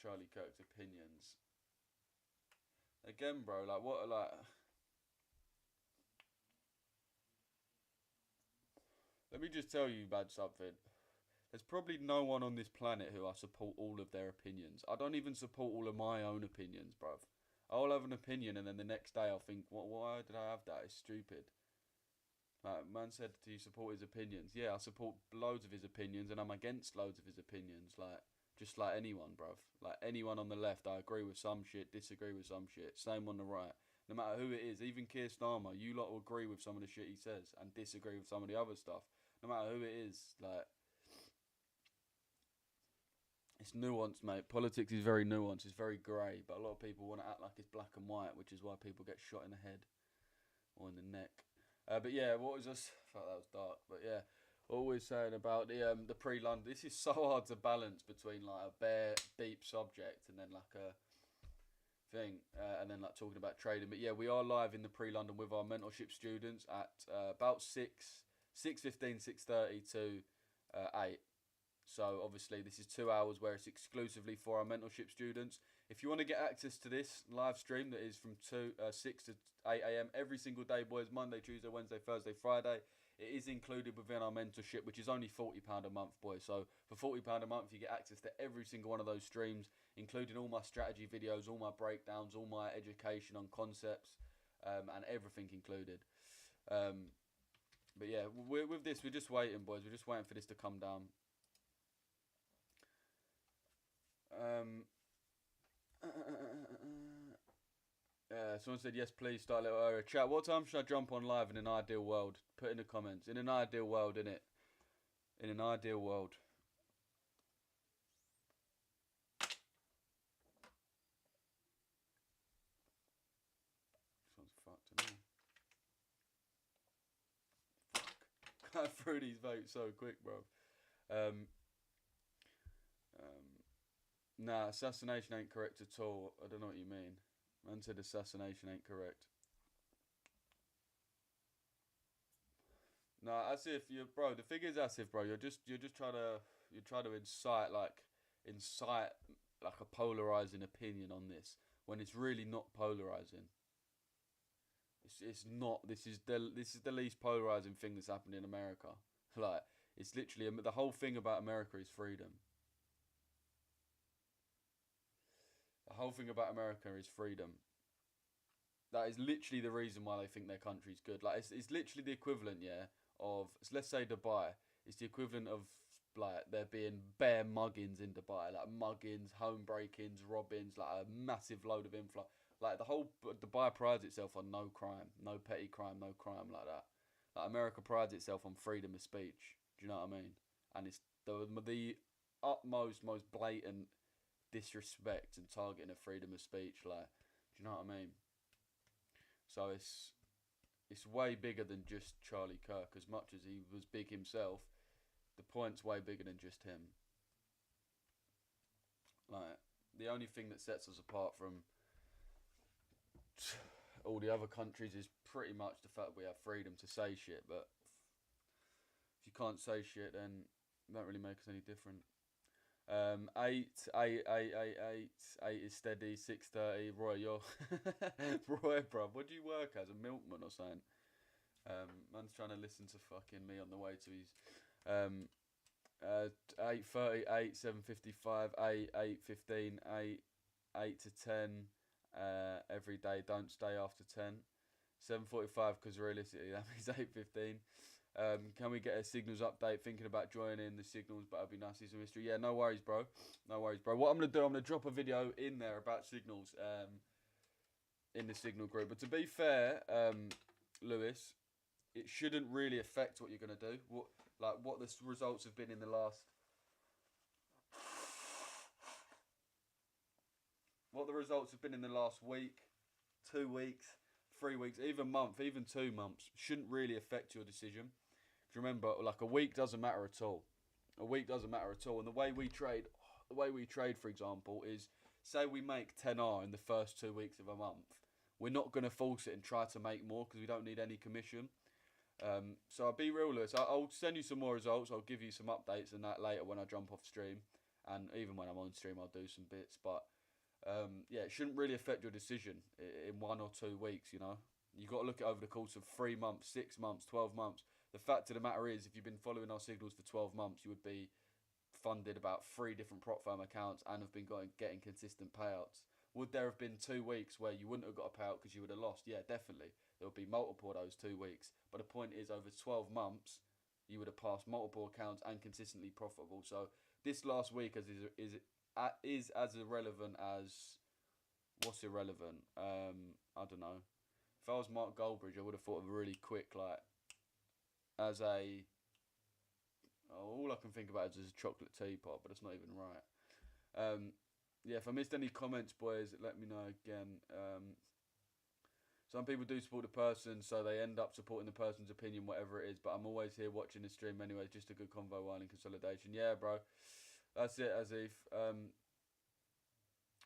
Charlie Kirk's opinions? Again, bro, like what, like. Let me just tell you, bad something. There's probably no one on this planet who I support all of their opinions. I don't even support all of my own opinions, bruv. I'll have an opinion and then the next day I'll think, why did I have that? It's stupid. Like, man said, do you support his opinions? Yeah, I support loads of his opinions and I'm against loads of his opinions. Like, just like anyone, bruv. Like, anyone on the left, I agree with some shit, disagree with some shit. Same on the right. No matter who it is, even Keir Starmer, you lot will agree with some of the shit he says and disagree with some of the other stuff. No matter who it is, like, it's nuanced, mate. Politics is very nuanced. It's very grey, but a lot of people want to act like it's black and white, which is why people get shot in the head or in the neck. But yeah, what was this? I thought that was dark. But yeah, what was saying about the pre-London? This is so hard to balance between like a bare, deep subject and then like a thing, and then like talking about trading. But yeah, we are live in the pre-London with our mentorship students at about 6:15, 6:30 to 8. So obviously this is 2 hours where it's exclusively for our mentorship students. If you want to get access to this live stream that is from 6 to 8 a.m. every single day, boys, Monday, Tuesday, Wednesday, Thursday, Friday, it is included within our mentorship, which is only £40 a month, boys. So for £40 a month, you get access to every single one of those streams, including all my strategy videos, all my breakdowns, all my education on concepts, and everything included. But yeah, with this, we're just waiting, boys. We're just waiting for this to come down. Someone said yes, please start a little earlier. Chat, what time should I jump on live in an ideal world? Put in the comments. In an ideal world, innit? In an ideal world. This one's fucked to me. Fuck. I threw these votes so quick, bro. Nah, assassination ain't correct at all. I don't know what you mean. Man said assassination ain't correct. Nah, as if you, bro. The thing is, as if, bro, you're just trying to incite like a polarizing opinion on this when it's really not polarizing. It's not. This is the least polarizing thing that's happened in America. Like, it's literally the whole thing about America is freedom. The whole thing about America is freedom. That is literally the reason why they think their country's good. Like, it's literally the equivalent, yeah, of, let's say Dubai. It's the equivalent of, like, there being bare muggings in Dubai. Like, muggings, home break-ins, robbings, like a massive load of inflow. Like, the whole Dubai prides itself on no crime. No petty crime, no crime like that. Like, America prides itself on freedom of speech. Do you know what I mean? And it's the utmost, most blatant disrespect and targeting of freedom of speech. Like, do you know what I mean? So it's way bigger than just Charlie Kirk. As much as he was big himself, the point's way bigger than just him. Like, the only thing that sets us apart from all the other countries is pretty much the fact we have freedom to say shit. But if you can't say shit, then it don't really make us any different. 8 is steady. 6:30. Roy, you're Roy, bruv. What do you work as, a milkman or something? Man's trying to listen to fucking me on the way to his 8:30, 8, 7:55, 8, 8:15, 8 to 10 every day. Don't stay after 10. 7:45 because realistically that means 8:15. Can we get a signals update? Thinking about joining the signals, but it'll be nice to see some history. Yeah, no worries, bro. No worries, bro. What I'm going to do, I'm going to drop a video in there about signals in the signal group. But to be fair, Lewis, it shouldn't really affect what you're going to do. What the results have been in the last... What the results have been in the last week. 2 weeks, 3 weeks, even month, even 2 months shouldn't really affect your decision. Do you remember, like a week doesn't matter at all. A week doesn't matter at all. And the way we trade, for example, is say we make 10R in the first 2 weeks of a month. We're not going to force it and try to make more because we don't need any commission. So I'll be real, Lewis. I'll send you some more results. I'll give you some updates and that later when I jump off stream. And even when I'm on stream, I'll do some bits. But yeah, it shouldn't really affect your decision in 1 or 2 weeks, you know. You've got to look at over the course of 3 months, 6 months, 12 months. The fact of the matter is, if you've been following our signals for 12 months, you would be funded about 3 different prop firm accounts and have been getting consistent payouts. Would there have been 2 weeks where you wouldn't have got a payout because you would have lost? Yeah, definitely. There would be multiple of those 2 weeks. But the point is, over 12 months, you would have passed multiple accounts and consistently profitable. So this last week is as irrelevant as what's irrelevant. I don't know. If I was Mark Goldbridge, I would have thought of a really quick as a. All I can think about is a chocolate teapot, but it's not even right. Yeah, if I missed any comments, boys, let me know again. Some people do support the person, so they end up supporting the person's opinion, whatever it is. But I'm always here watching the stream anyway. It's just a good convo while in consolidation. Yeah, bro. That's it, Azif.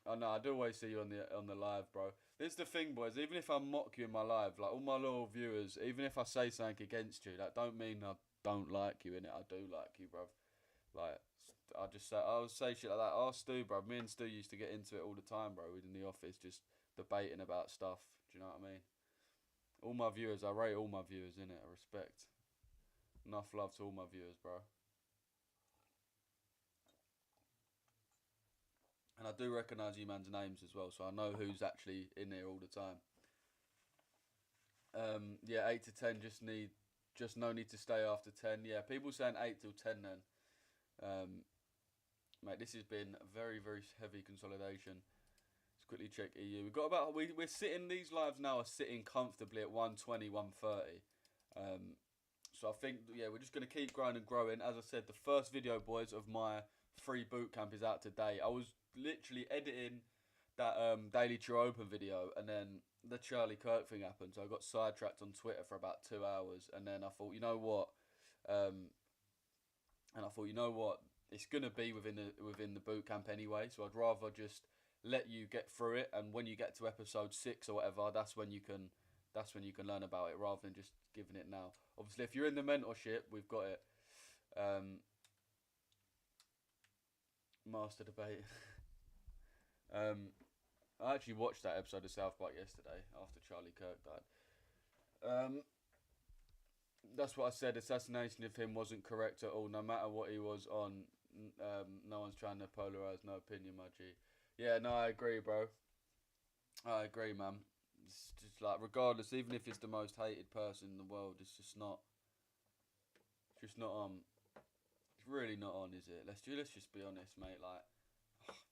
Oh no, I do always see you on the live, bro. This is the thing, boys. Even if I mock you in my live, like all my loyal viewers, even if I say something against you, that don't mean I don't like you, innit? I do like you, bro. Like, I'll say shit like that. Oh, Stu, bro. Me and Stu used to get into it all the time, bro. In the office, just debating about stuff. Do you know what I mean? All my viewers, I rate all my viewers, innit? I respect. Enough love to all my viewers, bro. And I do recognise you man's names as well, so I know who's actually in there all the time. Yeah, 8 to 10, just no need to stay after 10. Yeah, people saying 8 till 10 then. Mate, this has been a very, very heavy consolidation. Let's quickly check EU. We've got about, we're sitting, these lives now are sitting comfortably at 120, 130. So I think, yeah, we're just going to keep growing and growing. As I said, the first video, boys, of my free bootcamp is out today. I was literally editing that Daily True Open video, and then the Charlie Kirk thing happened, so I got sidetracked on Twitter for about 2 hours, and then I thought, you know what, it's gonna be within the boot camp anyway, so I'd rather just let you get through it, and when you get to episode 6 or whatever, that's when you can learn about it, rather than just giving it now. Obviously, if you're in the mentorship, we've got it. Master debate. I actually watched that episode of South Park yesterday after Charlie Kirk died. That's what I said. Assassination of him wasn't correct at all. No matter what he was on, no one's trying to polarize. No opinion, my G. Yeah, no, I agree, bro. I agree, man. It's just like, regardless, even if it's the most hated person in the world, it's just not on. It's really not on, is it? Let's just be honest, mate. Like,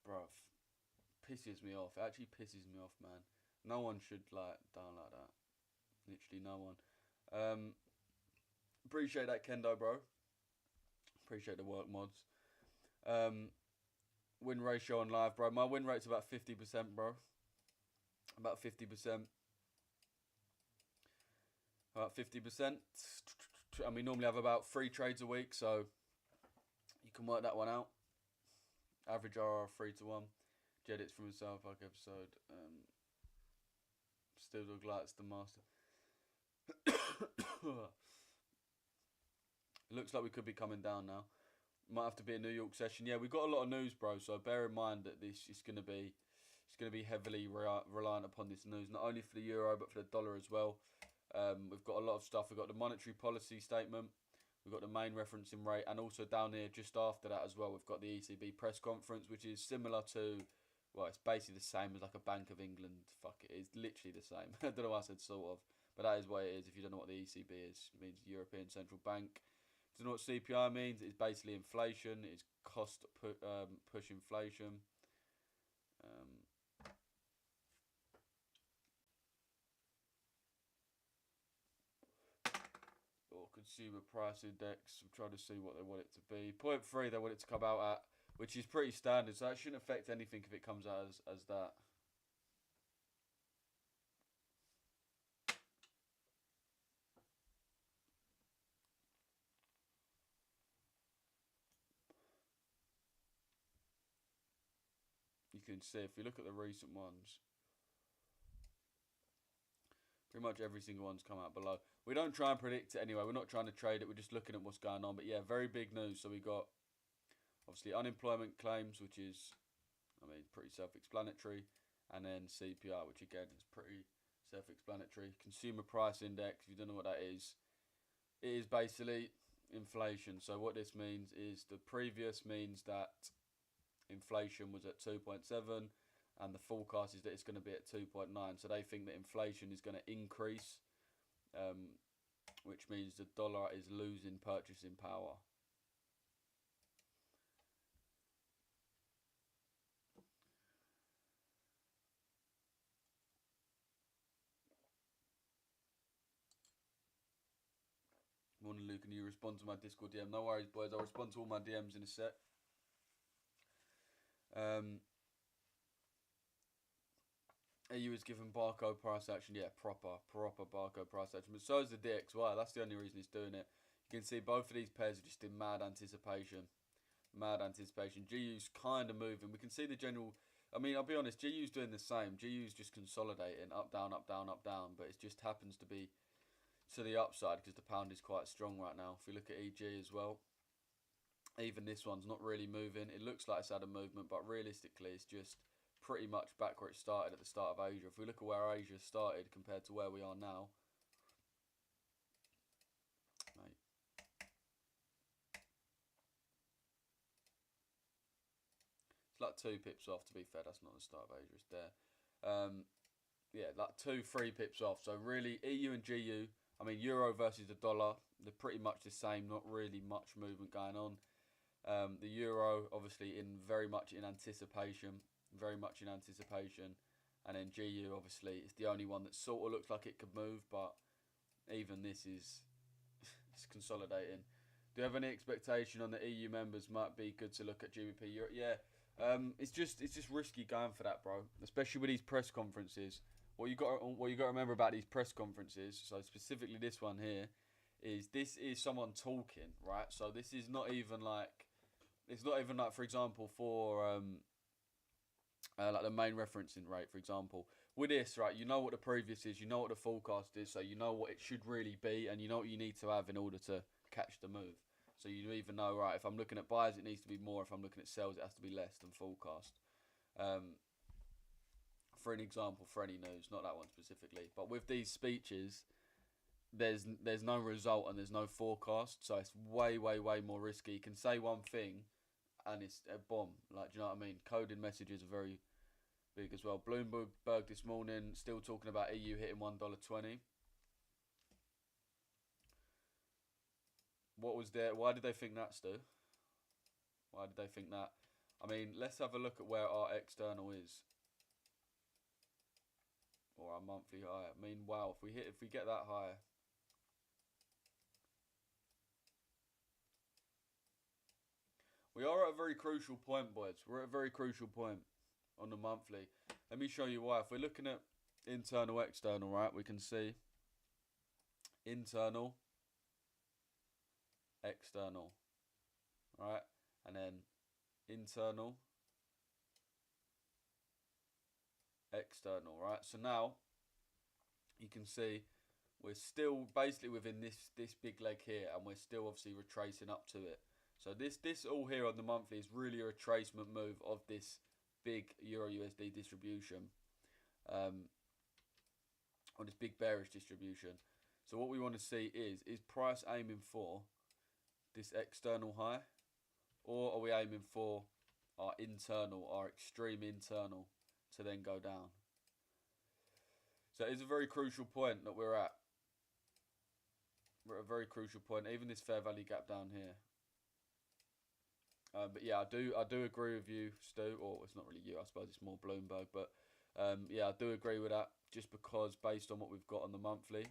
bro, pisses me off. It actually pisses me off, man. No one should die like that. Literally no one. Appreciate that, Kendo, bro. Appreciate the work mods. Win ratio on live, bro. My win rate's about 50%, bro. About 50%. About 50%. And we normally have about 3 trades a week, so you can work that one out. Average RR 3-1. Jedits from the South Park episode. Still Dog Lights the master. It looks like we could be coming down now. Might have to be a New York session. Yeah, we've got a lot of news, bro. So bear in mind that this is going to be heavily reliant upon this news, not only for the euro but for the dollar as well. We've got a lot of stuff. We've got the monetary policy statement. We've got the main referencing rate, and also down here just after that as well, we've got the ECB press conference, which is similar to, well, it's basically the same as like a Bank of England. Fuck it, it's literally the same. I don't know why I said sort of, but that is what it is. If you don't know what the ECB is, it means European Central Bank. If you don't know what CPI means, it's basically inflation. It's cost push inflation. Or consumer price index. I'm trying to see what they want it to be. 0.3 they want it to come out at, which is pretty standard, so that shouldn't affect anything if it comes out as that. you can see if we look at the recent ones, pretty much every single one's come out below. We don't try and predict it anyway. We're not trying to trade it. We're just looking at what's going on. But yeah, very big news. So we got obviously unemployment claims, which is, I mean, pretty self-explanatory, and then CPI, which again is pretty self-explanatory. Consumer price index. If you don't know what that is, it is basically inflation. So what this means is the previous means that inflation was at 2.7 and the forecast is that it's going to be at 2.9. So they think that inflation is going to increase, which means the dollar is losing purchasing power. Morning, Luke. Can you respond to my Discord DM? No worries, boys. I'll respond to all my DMs in a sec. EU is given barcode price action. Yeah, proper barcode price action. But so is the DXY. That's the only reason it's doing it. You can see both of these pairs are just in mad anticipation. Mad anticipation. GU's kind of moving. We can see the general... I mean, I'll be honest. GU's doing the same. GU's just consolidating. Up, down, up, down, up, down. But it just happens to be to the upside because the pound is quite strong right now. If we look at EG as well, even this one's not really moving. It looks like it's had a movement, but realistically it's just pretty much back where it started at the start of Asia. If we look at where Asia started compared to where we are now, mate, it's like 2 pips off. To be fair, that's not the start of Asia, it's there. Yeah, like 2-3 pips off. So really EU and GU, I mean, euro versus the dollar, they're pretty much the same. Not really much movement going on. The euro, obviously, very much in anticipation. And then GU, obviously, is the only one that sort of looks like it could move, but even this is it's consolidating. Do you have any expectation on the EU members might be good to look at GBP Euro? Yeah, it's just risky going for that, bro. Especially with these press conferences. What you got to remember about these press conferences, so specifically this one here, is this is someone talking, right? So this is not even like, it's not even like, for example, for like the main referencing rate, for example. With this, right, you know what the previous is, you know what the forecast is, so you know what it should really be, and you know what you need to have in order to catch the move. So you even know, right, if I'm looking at buys, it needs to be more. If I'm looking at sells, it has to be less than forecast. For an example, for any news, not that one specifically. But with these speeches, there's no result and there's no forecast, so it's way more risky. You can say one thing and it's a bomb. Like, do you know what I mean? Coded messages are very big as well. Bloomberg this morning still talking about EU hitting $1.20. What was there? Why did they think that, Stu? Why did they think that? I mean, let's have a look at where our external is, or our monthly high. I mean, wow, if we get that high, we are at a very crucial point, boys. We're at a very crucial point on the monthly. Let me show you why. If we're looking at internal, external, right, we can see internal, external, right, and then internal, external, right. So now you can see we're still basically within this big leg here, and we're still obviously retracing up to it. So this all here on the monthly is really a retracement move of this big Euro USD distribution, or this big bearish distribution. So what we want to see is price aiming for this external high, or are we aiming for our internal, our extreme internal, to then go down? So it's a very crucial point that we're at. We're at a very crucial point. Even this fair value gap down here. But yeah, I do agree with you, Stu. Or it's not really you, I suppose it's more Bloomberg. But yeah, I do agree with that. Just because based on what we've got on the monthly,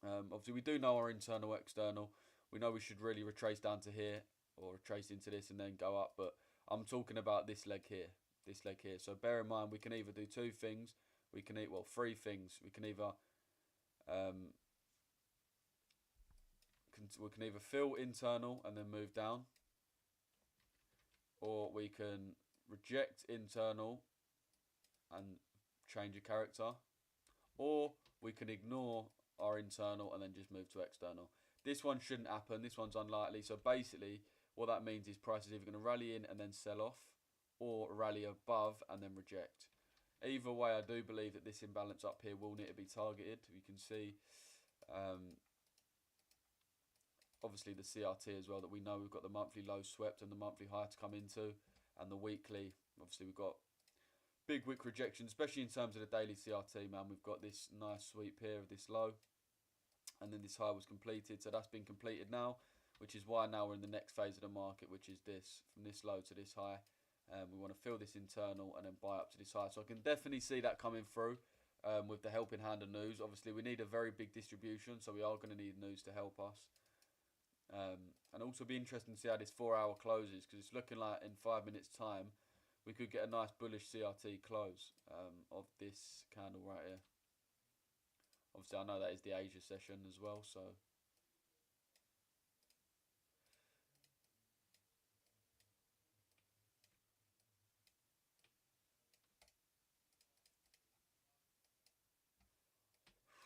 obviously we do know our internal, external. We know we should really retrace down to here, or retrace into this and then go up. But I'm talking about this leg here. This leg here. So bear in mind, we can either do 2 things. We can eat, well, 3 things. We can either we can either fill internal and then move down, or we can reject internal and change a character, or we can ignore our internal and then just move to external. This one shouldn't happen. This one's unlikely. So basically, what that means is price is either going to rally in and then sell off, or rally above and then reject. Either way, I do believe that this imbalance up here will need to be targeted. You can see, obviously, the CRT as well, that we know we've got the monthly low swept and the monthly high to come into, and the weekly, obviously, we've got big wick rejection, especially in terms of the daily CRT, man. We've got this nice sweep here of this low, and then this high was completed. So that's been completed now, which is why now we're in the next phase of the market, which is this, from this low to this high. We want to fill this internal and then buy up to this high. So I can definitely see that coming through with the helping hand of news. Obviously, we need a very big distribution, so we are going to need news to help us. And also be interesting to see how this 4 hour closes, because it's looking like in 5 minutes time we could get a nice bullish CRT close of this candle right here. Obviously, I know that is the Asia session as well, so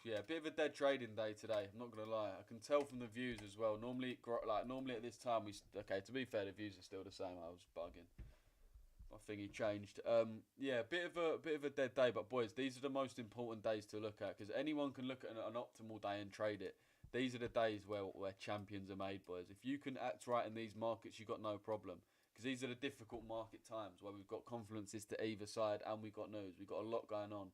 yeah, a bit of a dead trading day today. I'm not gonna lie. I can tell from the views as well. Normally at this time okay. To be fair, the views are still the same. I was bugging. My thingy changed. Yeah, bit of a dead day. But boys, these are the most important days to look at, because anyone can look at an optimal day and trade it. These are the days where champions are made, boys. If you can act right in these markets, you've got no problem. Because these are the difficult market times where we've got confluences to either side and we've got news. We've got a lot going on.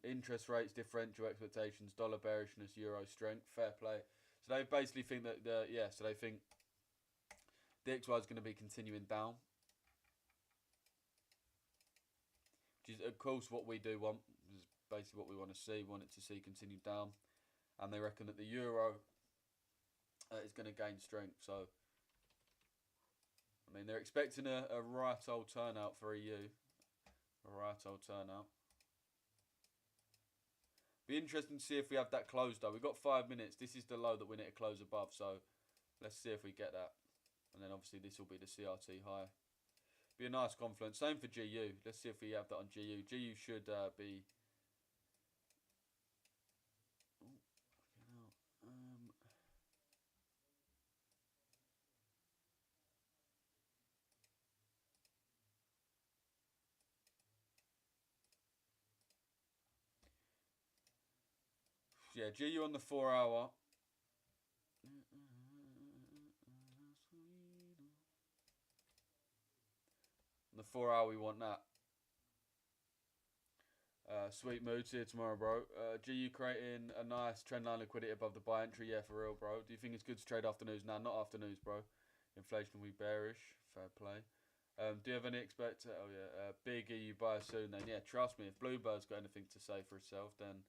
Interest rates, differential expectations, dollar bearishness, euro strength, fair play. So they basically think that so they think the XY is going to be continuing down, which is of course what we do want. Is basically what we want to see. We want it to see continue down, and they reckon that the euro is going to gain strength. So I mean, they're expecting a right old turnout for EU, a right old turnout. Be interesting to see if we have that close though. We've got 5 minutes. This is the low that we need to close above. So let's see if we get that. And then obviously this will be the CRT high. Be a nice confluence. Same for GU. Let's see if we have that on GU. GU should be... Yeah, GU on the 4 hour. On the 4 hour we want that. Sweet moods here tomorrow, bro. GU creating a nice trendline liquidity above the buy entry. Yeah, for real, bro. Do you think it's good to trade after news? Nah, not after news, bro. Inflation will be bearish. Fair play. Do you have any expect? Oh yeah, big EU buy soon. Then yeah, trust me. If Bluebird's got anything to say for itself, then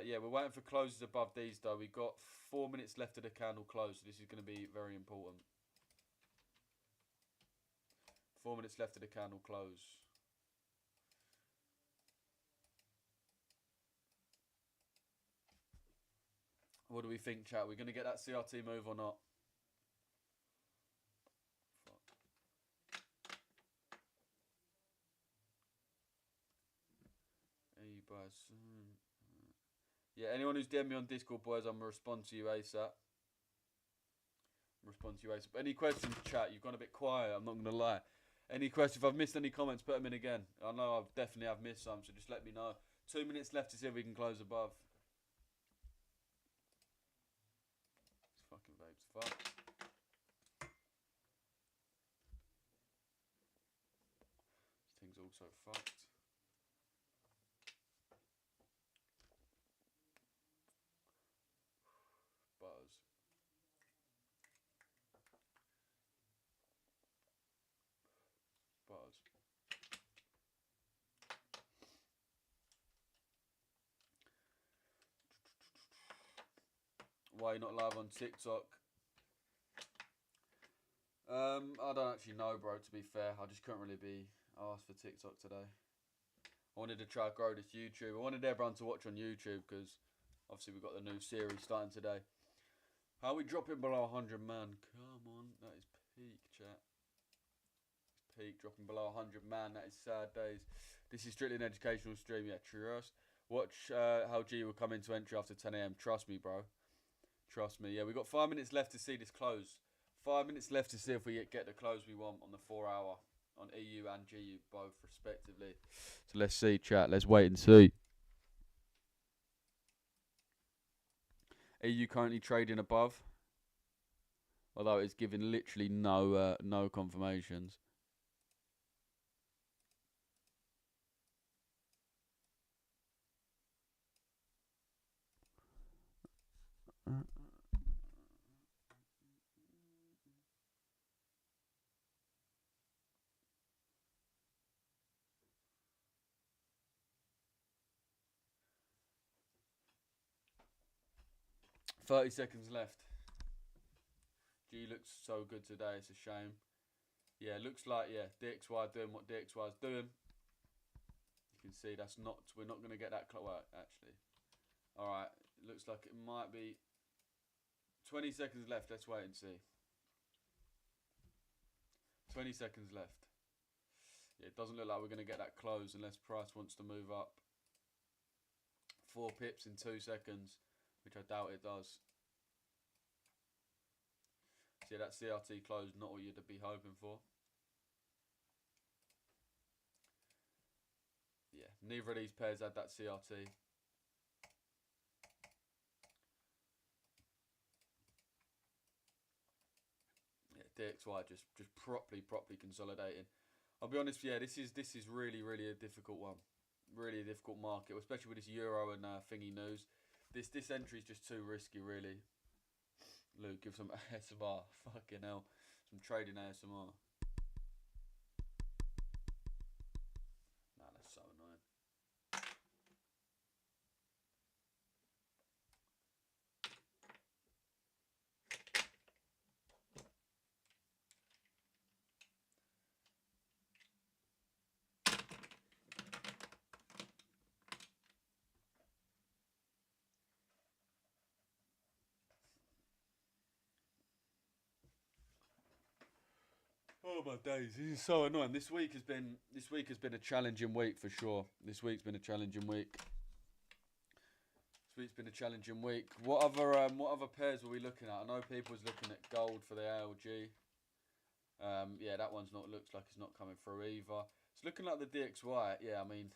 yeah, we're waiting for closes above these though. We've got 4 minutes left of the candle close, so this is going to be very important. 4 minutes left of the candle close. What do we think, chat? We're going to get that CRT move or not? Yeah, anyone who's DM me on Discord, boys, I'm going to respond to you ASAP. Any questions, chat? You've gone a bit quiet, I'm not going to lie. Any questions? If I've missed any comments, put them in again. I know I've definitely have missed some, so just let me know. 2 minutes left to see if we can close above. This fucking vape's fucked. This thing's also fucked. Buzz. Why are you not live on TikTok? I don't actually know, bro, to be fair. I just couldn't really be asked for TikTok today. I wanted to try to grow this YouTube. I wanted everyone to watch on YouTube because obviously we've got the new series starting today. How are we dropping below 100, man? Come on, that is peak, chat. It's peak, dropping below 100, man. That is sad days. This is strictly an educational stream, yeah, trust. Watch how G will come into entry after 10 a.m. Trust me, bro. Trust me. Yeah, we've got 5 minutes left to see this close. 5 minutes left to see if we get the close we want on the 4 hour on EU and GU both respectively. So let's see, chat. Let's wait and see. EU currently trading above, although it's giving literally no confirmations. Uh, 30 seconds left. G looks so good today, it's a shame. Yeah, looks like, yeah, DXY doing what DXY is doing. You can see that's not, we're not going to get that work, actually. Alright, looks like it might be 20 seconds left, let's wait and see. 20 seconds left. Yeah, it doesn't look like we're going to get that close unless price wants to move up 4 pips in 2 seconds, which I doubt it does. So yeah, that CRT close, not what you'd be hoping for. Yeah, neither of these pairs had that CRT. Yeah, DXY just properly consolidating. I'll be honest, yeah, this is really a difficult one. Really a difficult market, especially with this Euro and thingy news. This entry is just too risky, really. Luke, give some ASMR. Fucking hell. Some trading ASMR. Nah, that's so annoying. Oh my days, this is so annoying. This week has been a challenging week for sure. This week's been a challenging week. This week's been a challenging week. What other pairs were we looking at? I know people was looking at gold for the ALG. Yeah, that one's not looks like it's not coming through either. It's looking like the DXY. Yeah, I mean,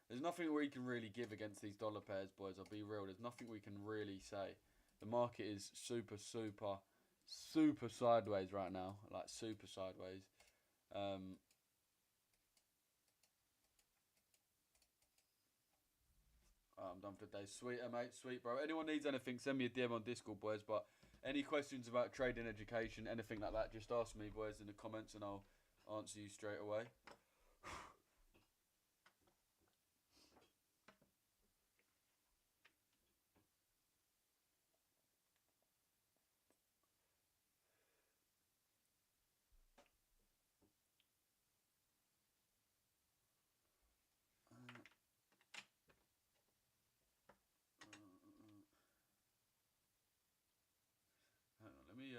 there's nothing we can really give against these dollar pairs, boys. I'll be real. There's nothing we can really say. The market is super sideways right now. Like super sideways. I'm done for the day. Sweet, mate. Sweet, bro. Anyone needs anything, send me a DM on Discord, boys. But any questions about trading, education, anything like that, just ask me, boys, in the comments, and I'll answer you straight away. Hang on, let me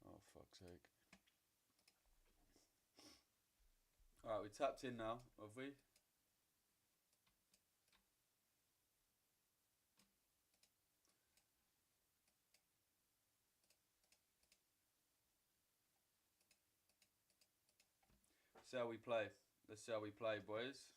oh fuck's sake. Alright, we tapped in now, have we? See how we play. Let's see how we play, boys.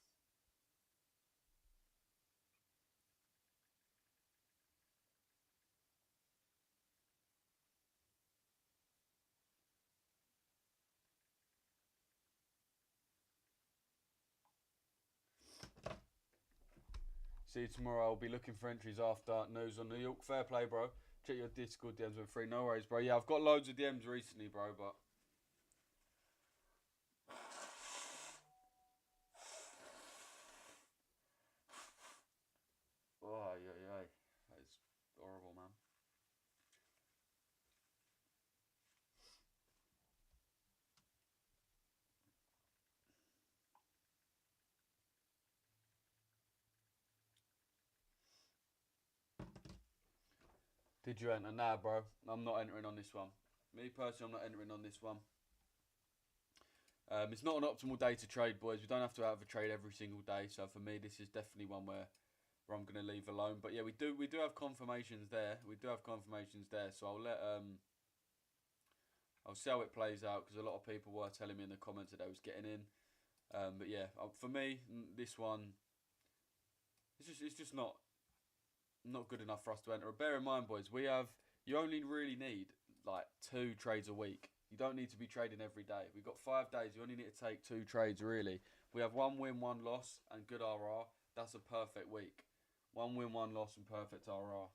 See you tomorrow. I'll be looking for entries after news on New York. Fair play, bro. Check your Discord DMs when free. No worries, bro. Yeah, I've got loads of DMs recently, bro, but. Oh, yeah. That is horrible, man. Did you enter? Nah, bro. I'm not entering on this one. Me personally, I'm not entering on this one. It's not an optimal day to trade, boys. We don't have to have a trade every single day. So for me, this is definitely one where I'm going to leave alone. But yeah, we do have confirmations there. So I'll see how it plays out because a lot of people were telling me in the comments that they was getting in. But yeah, for me, this one, it's just not good enough for us to enter. Bear in mind, boys, you only really need like 2 trades a week. You don't need to be trading every day. We've got 5 days. You only need to take 2 trades, really. We have 1 win, 1 loss, and good RR. That's a perfect week. 1 win, 1 loss, and perfect RR.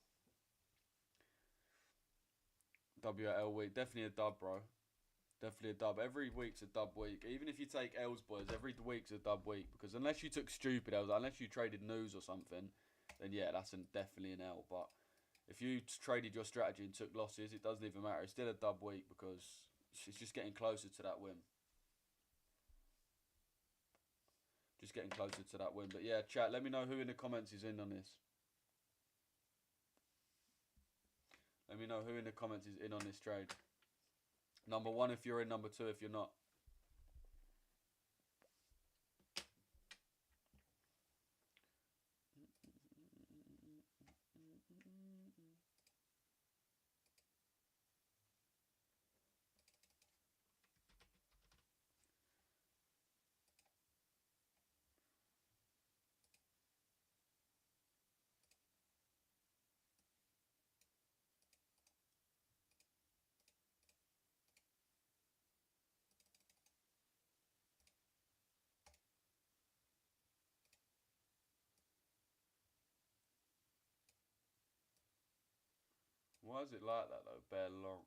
WL week. Definitely a dub, bro. Definitely a dub. Every week's a dub week. Even if you take L's, boys, every week's a dub week. Because unless you took stupid L's, unless you traded news or something, then yeah, that's definitely an L. But if you traded your strategy and took losses, it doesn't even matter. It's still a dub week because it's just getting closer to that win. Just getting closer to that win. But yeah, chat, let me know who in the comments is in on this. Let me know who in the comments is in on this trade. Number 1 if you're in, number 2 if you're not. Why is it like that though? Bare long.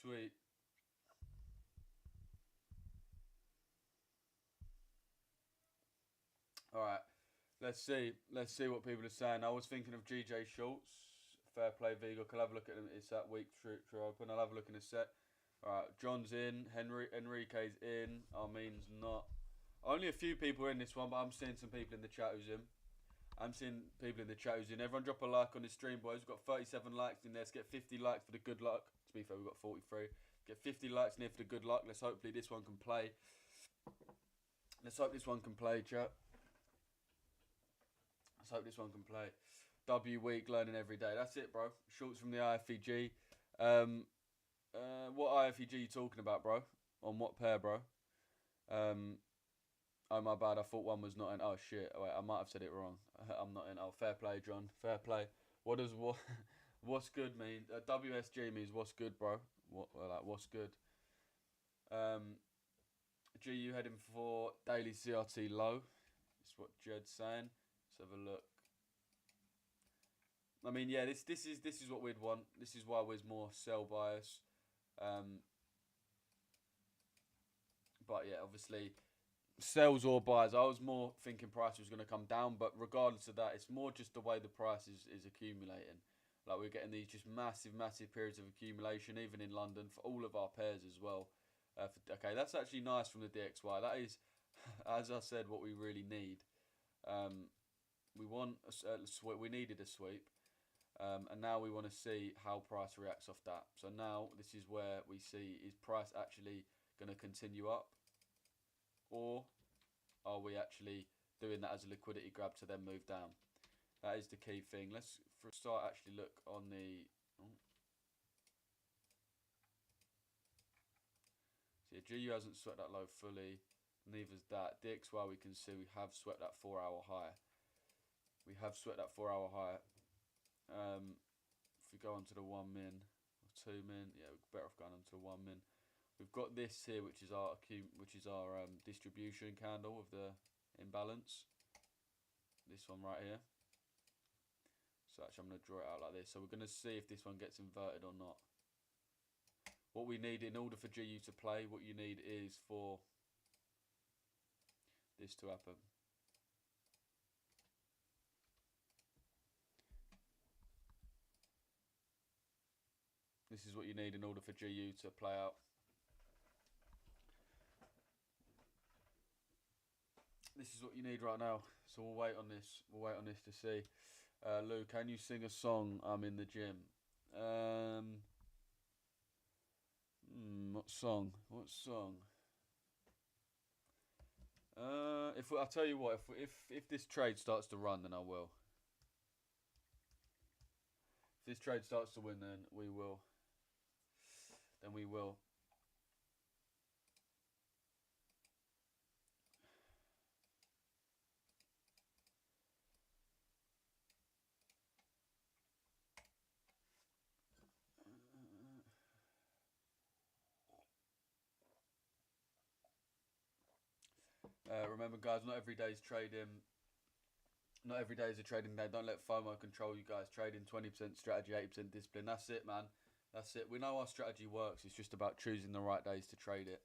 Sweet. All right. Let's see what people are saying. I was thinking of GJ Schultz. Fair play, Vigo. I'll have a look at him. It's that week true open. I'll have a look in a set. All right. John's in. Enrique's in. Armin's not. Only a few people are in this one, but I'm seeing some people in the chat who's in. Everyone drop a like on this stream, boys. We've got 37 likes in there. Let's get 50 likes for the good luck. To be fair, we've got 43. Get 50 likes in here for the good luck. Let's hopefully this one can play. Let's hope this one can play, chat. Let's hope this one can play. W week, learning every day. That's it, bro. Schultz from the IFEG. What IFEG are you talking about, bro? On what pair, bro? Oh, my bad. I thought one was not in. Oh, shit. Wait, I might have said it wrong. I'm not in. Oh, fair play, John. Fair play. What's good mean? WSG means what's good, bro. What's good? GU heading for daily CRT low. That's what Jed's saying. Let's have a look. I mean, yeah, this is what we'd want. This is why we're more sell bias. But yeah, obviously, sells or buys. I was more thinking price was going to come down, but regardless of that, it's more just the way the price is accumulating. Like we're getting these just massive periods of accumulation, even in London for all of our pairs as well. Okay, that's actually nice from the DXY. That is, as I said, what we really need. We want we needed a sweep. And now we want to see how price reacts off that. So now this is where we see, is price actually going to continue up, or are we actually doing that as a liquidity grab to then move down? That is the key thing. Let's for a start actually look on the. So yeah, GU hasn't swept that low fully. Neither's that. DXY we can see we have swept that 4-hour high. We have swept that 4-hour high. If we go onto the 1 min or 2 min, yeah, we're better off going onto the 1 min. We've got this here, which is our distribution candle of the imbalance. This one right here. So actually, I'm going to draw it out like this. So we're going to see if this one gets inverted or not. What we need in order for GU to play, what you need is for this to happen. This is what you need in order for GU to play out. This is what you need right now. So we'll wait on this. We'll wait on this to see. Lou, can you sing a song? I'm in the gym. What song? What song? I'll tell you what. If this trade starts to run, then I will. If this trade starts to win, then we will. Then we will. Remember, guys, not every day is trading. Not every day is a trading day. Don't let FOMO control you guys. Trading 20% strategy, 80% discipline. That's it, man. That's it. We know our strategy works. It's just about choosing the right days to trade it,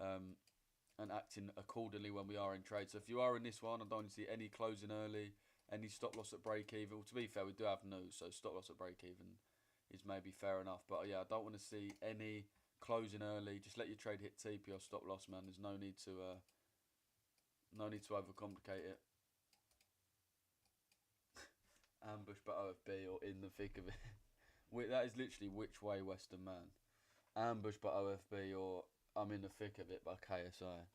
and acting accordingly when we are in trade. So if you are in this one, I don't see any closing early, any stop loss at break even. Well, to be fair, we do have news, so stop loss at break even is maybe fair enough. But yeah, I don't want to see any closing early. Just let your trade hit TP or stop loss, man. There's no need to overcomplicate it. Ambush by OFB or in the thick of it. That is literally Which Way Western Man. Ambush by OFB or I'm in the thick of it by KSI.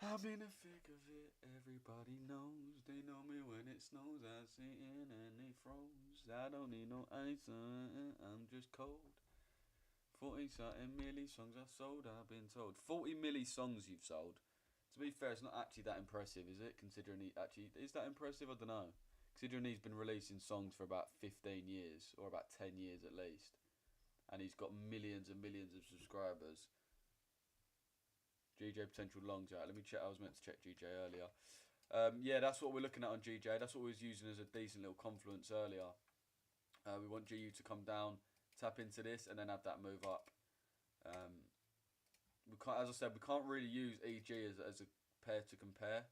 I'm in the thick of it, everybody knows. They know me when it snows. I sit in and they froze. I don't need no ice, I'm just cold. 40 something milli songs I sold, I've been told. 40 milli songs you've sold. To be fair, it's not actually that impressive, is it? Considering is that impressive? I don't know. Considering he's been releasing songs for about 15 years, or about 10 years at least. And he's got millions and millions of subscribers. GJ potential longs out. Let me check. I was meant to check GJ earlier. Yeah, that's what we're looking at on GJ. That's what we was using as a decent little confluence earlier. We want GU to come down, tap into this, and then have that move up. We can't, as I said, we can't really use EG as a pair to compare,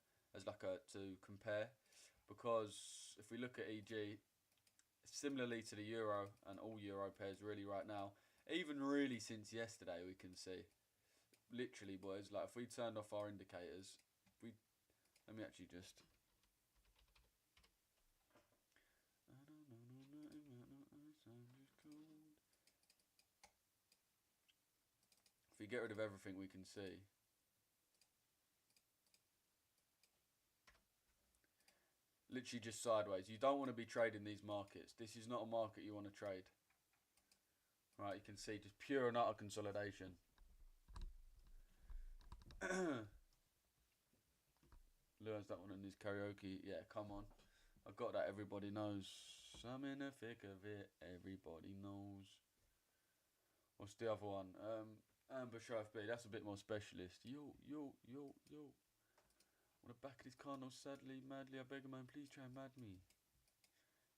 because if we look at EG, similarly to the Euro and all Euro pairs really right now, even really since yesterday, we can see, literally, boys, like if we turned off our indicators, let me actually just. If we get rid of everything, we can see. Literally just sideways. You don't want to be trading these markets. This is not a market you want to trade. Right, you can see just pure and utter consolidation. Lou has that one in his karaoke. Yeah, come on. I got that. Everybody knows. I'm in the thick of it. Everybody knows. What's the other one? Ambush OFB. That's a bit more specialist. Yo. On the back of this car, no sadly, madly, I beg a man, please try and mad me.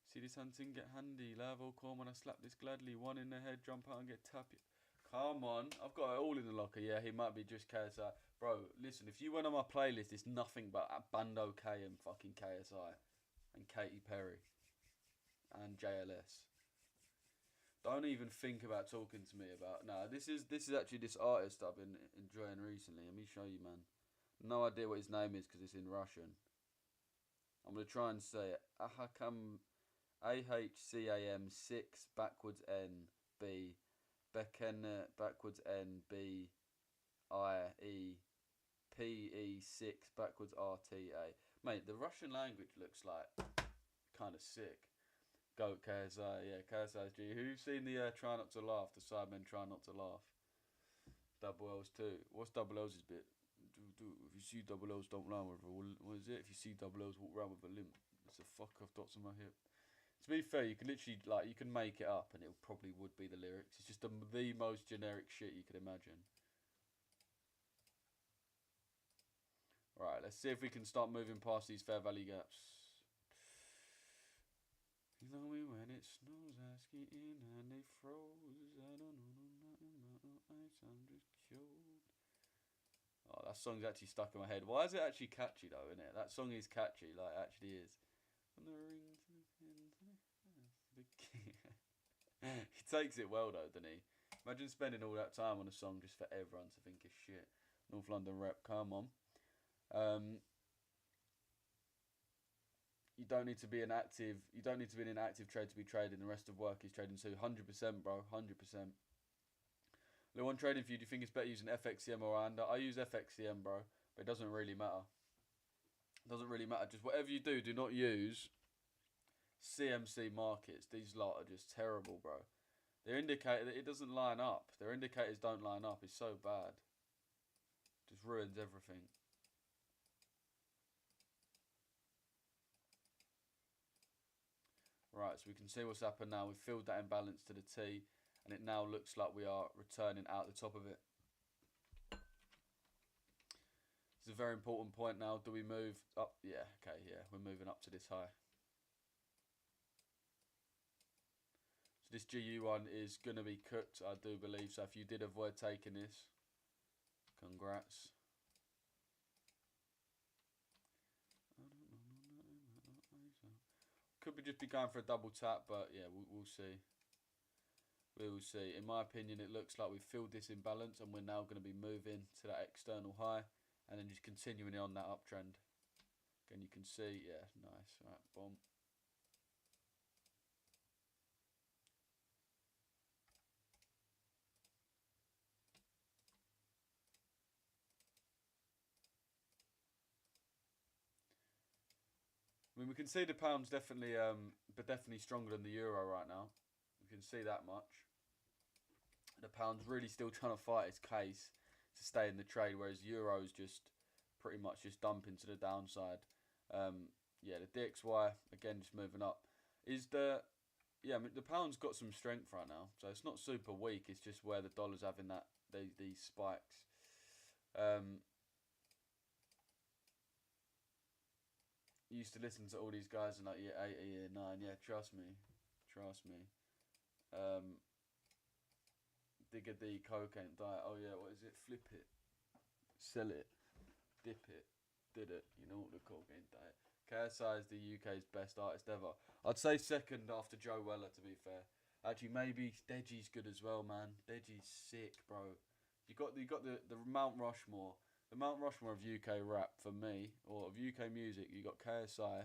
See this hunting, get handy. Lavo corn when I slap this gladly. One in the head, jump out and get tapped. Come on, I've got it all in the locker. Yeah, he might be just KSI. Bro, listen, if you went on my playlist, it's nothing but Bando K and fucking KSI. And Katy Perry. And JLS. Don't even think about talking to me about. Nah, this is actually this artist I've been enjoying recently. Let me show you, man. No idea what his name is because it's in Russian. I'm going to try and say it. Ahakam AHCAM 6 backwards N B Becken backwards N B I E PE 6 backwards RTA. Mate, the Russian language looks like kind of sick. Goat KSI, yeah, KSI's G. Who's seen the Try Not to Laugh, the Sidemen Try Not to Laugh? Double L's too. What's Double L's bit? If you see Double L's, don't run with a. What is it? If you see Double L's, walk around with a limp. It's a fuck off dots on my hip. To be fair, you can literally you can make it up, and it probably would be the lyrics. It's just the most generic shit you could imagine. Right, let's see if we can start moving past these fair value gaps. You know me when it snows, I ski in and they froze. I don't know nothing about no ice, I'm just cold. Oh, that song's actually stuck in my head. Why is it actually catchy though, isn't it? That song is catchy, like it actually is. From the ring to the he takes it well though, doesn't he? Imagine spending all that time on a song just for everyone to think is shit. North London rep, come on. You don't need to be an active. You don't need to be in an active trade to be trading. The rest of work is trading too. 100%, bro. 100%. The one trading for you. Do you think it's better using FXCM or ANDA? I use FXCM, bro, but it doesn't really matter. It doesn't really matter. Just whatever you do not use CMC markets. These lot are just terrible, bro. Their indicator, it doesn't line up. Their indicators don't line up. It's so bad. Just ruins everything. Right, so we can see what's happened now. We've filled that imbalance to the T, and it now looks like we are returning out the top of it. It's a very important point now. Do we move up? Yeah, okay, yeah. We're moving up to this high. So this GU one is going to be cooked, I do believe. So if you did avoid taking this, congrats. Could just be going for a double tap, but yeah, we'll see. We will see. In my opinion, it looks like we've filled this imbalance and we're now going to be moving to that external high and then just continuing on that uptrend. Again, you can see, yeah, nice. Right, boom. I mean, we can see the pound's definitely, but definitely stronger than the euro right now. We can see that much. The pound's really still trying to fight its case to stay in the trade, whereas euro's just pretty much just dumping to the downside. Yeah, the DXY again just moving up. I mean, the pound's got some strength right now, so it's not super weak. It's just where the dollar's having these spikes. Used to listen to all these guys and like, yeah, 8, yeah, 9, yeah, trust me. Digger D, cocaine diet. Oh yeah, what is it? Flip it, sell it, dip it, did it. You know what the cocaine diet. KSI is the UK's best artist ever. I'd say second after Joe Weller, to be fair. Actually, maybe Deji's good as well, man. Deji's sick, bro. You got the Mount Rushmore. The Mount Rushmore of UK rap for me, or of UK music. You got KSI.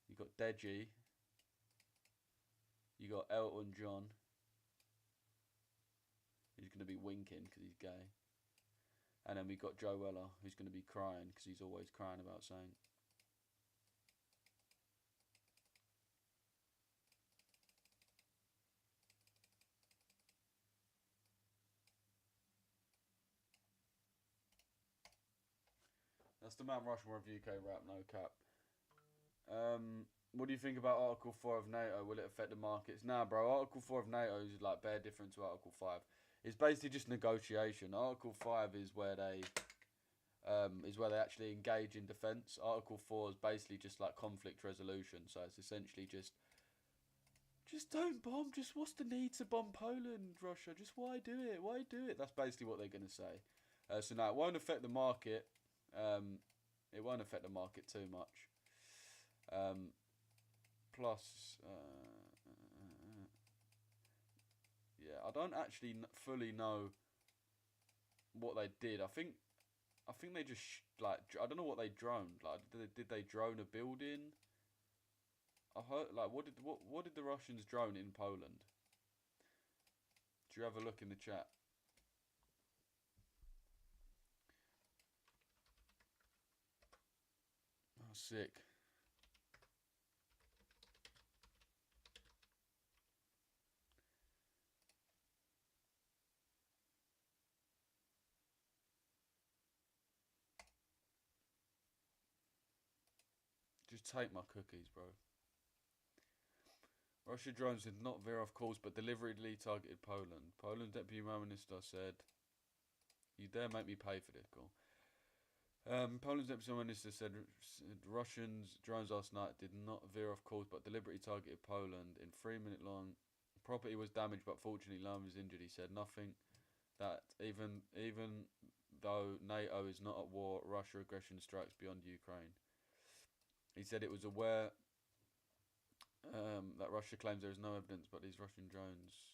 You got Deji. You got Elton John. He's going to be winking because he's gay. And then we got Joe Weller, who's going to be crying because he's always crying about something. That's the Mount Rushmore of UK rap, no cap. What do you think about Article 4 of NATO? Will it affect the markets? Nah, bro. Article 4 of NATO is like bare different to Article 5. It's basically just negotiation. Article 5 is where they actually engage in defence. Article 4 is basically just like conflict resolution. So it's essentially just don't bomb. Just what's the need to bomb Poland, Russia? Just why do it? Why do it? That's basically what they're going to say. So no, it won't affect the market. It won't affect the market too much. Plus, yeah, I don't actually fully know what they did. I think they just I don't know what they droned. Like, did they drone a building? I heard, like, what did the Russians drone in Poland? Do you have a look in the chat? Oh, sick. Just take my cookies, bro. Russia drones did not veer off course but deliberately targeted Poland. Poland's deputy prime minister said, "You dare make me pay for this, call." Poland's deputy prime minister said Russians drones last night did not veer off course but deliberately targeted Poland in 3 minute long. Property was damaged but fortunately no one was injured. He said nothing that even though NATO is not at war, Russia aggression strikes beyond Ukraine. He said it was aware that Russia claims there is no evidence, but these Russian drones.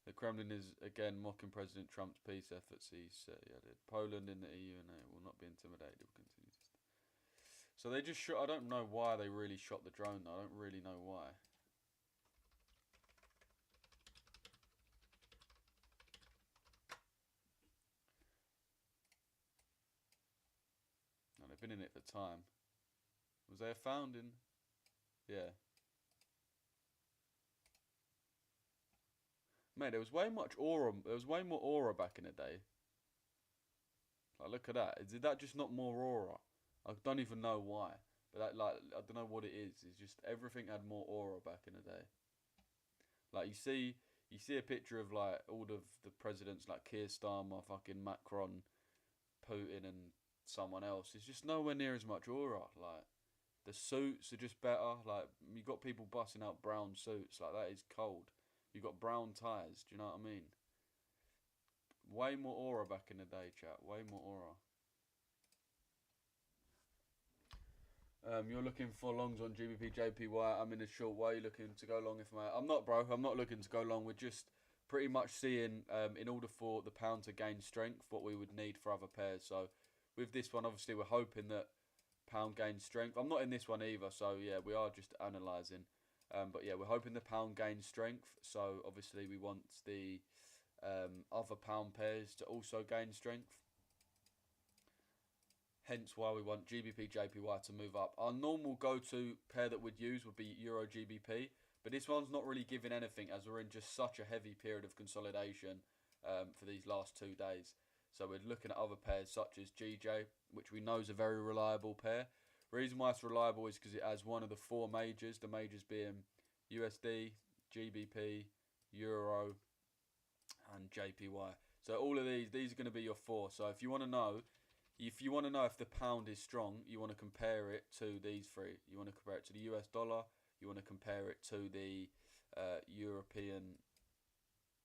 The Kremlin is again mocking President Trump's peace efforts. He added, "Poland in the EU and NATO will not be intimidated. Will continue to." So they just shot. I don't know why they really shot the drone. Though. I don't really know why. No, they've been in it for time. Was there a founding? Yeah. Mate, there was way much aura. There was way more aura back in the day. Like, look at that. Is that just not more aura? I don't even know why. But that, like, I don't know what it is. It's just everything had more aura back in the day. Like you see a picture of like all of the presidents, like Keir Starmer, fucking Macron, Putin, and someone else. It's just nowhere near as much aura. Like the suits are just better. Like you got people busting out brown suits. Like that is cold. You got brown ties. Do you know what I mean? Way more aura back in the day, chat. Way more aura. You're looking for longs on GBP JPY. I'm in a short. Why are you looking to go long? I'm not, bro. I'm not looking to go long. We're just pretty much seeing, in order for the pound to gain strength, what we would need for other pairs. So with this one, obviously, we're hoping that pound gains strength. I'm not in this one either. So yeah, we are just analysing. But yeah, we're hoping the pound gains strength. So obviously, we want the other pound pairs to also gain strength. Hence why we want GBP JPY to move up. Our normal go-to pair that we'd use would be Euro GBP, but this one's not really giving anything as we're in just such a heavy period of consolidation for these last 2 days. So we're looking at other pairs such as GJ, which we know is a very reliable pair. Reason why it's reliable is because it has one of the 4 majors, the majors being USD, GBP, Euro, and JPY. So all of these are going to be your 4. So if you want to know if the pound is strong, you want to compare it to these 3. You want to compare it to the US dollar. You want to compare it to the European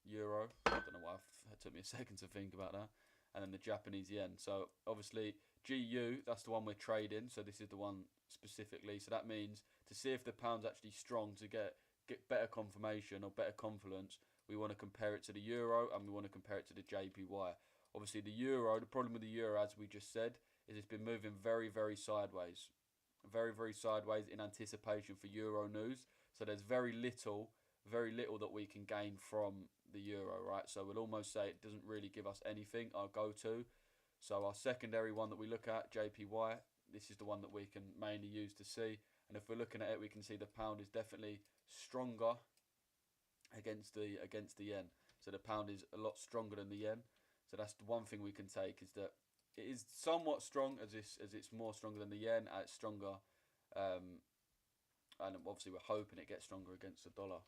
euro. I don't know why it took me a second to think about that. And then the Japanese yen. So obviously GU, that's the one we're trading. So this is the one specifically. So that means to see if the pound's actually strong, to get better confirmation or better confidence, we want to compare it to the euro and we want to compare it to the JPY. Obviously, the euro, the problem with the euro, as we just said, is it's been moving very, very sideways. Very, very sideways in anticipation for euro news. So there's very little that we can gain from the euro, right? So we'll almost say it doesn't really give us anything, our go-to. So our secondary one that we look at, JPY, this is the one that we can mainly use to see. And if we're looking at it, we can see the pound is definitely stronger against the yen. So the pound is a lot stronger than the yen. So that's the one thing we can take, is that it is somewhat strong as it's more stronger than the yen. It's stronger, and obviously we're hoping it gets stronger against the dollar.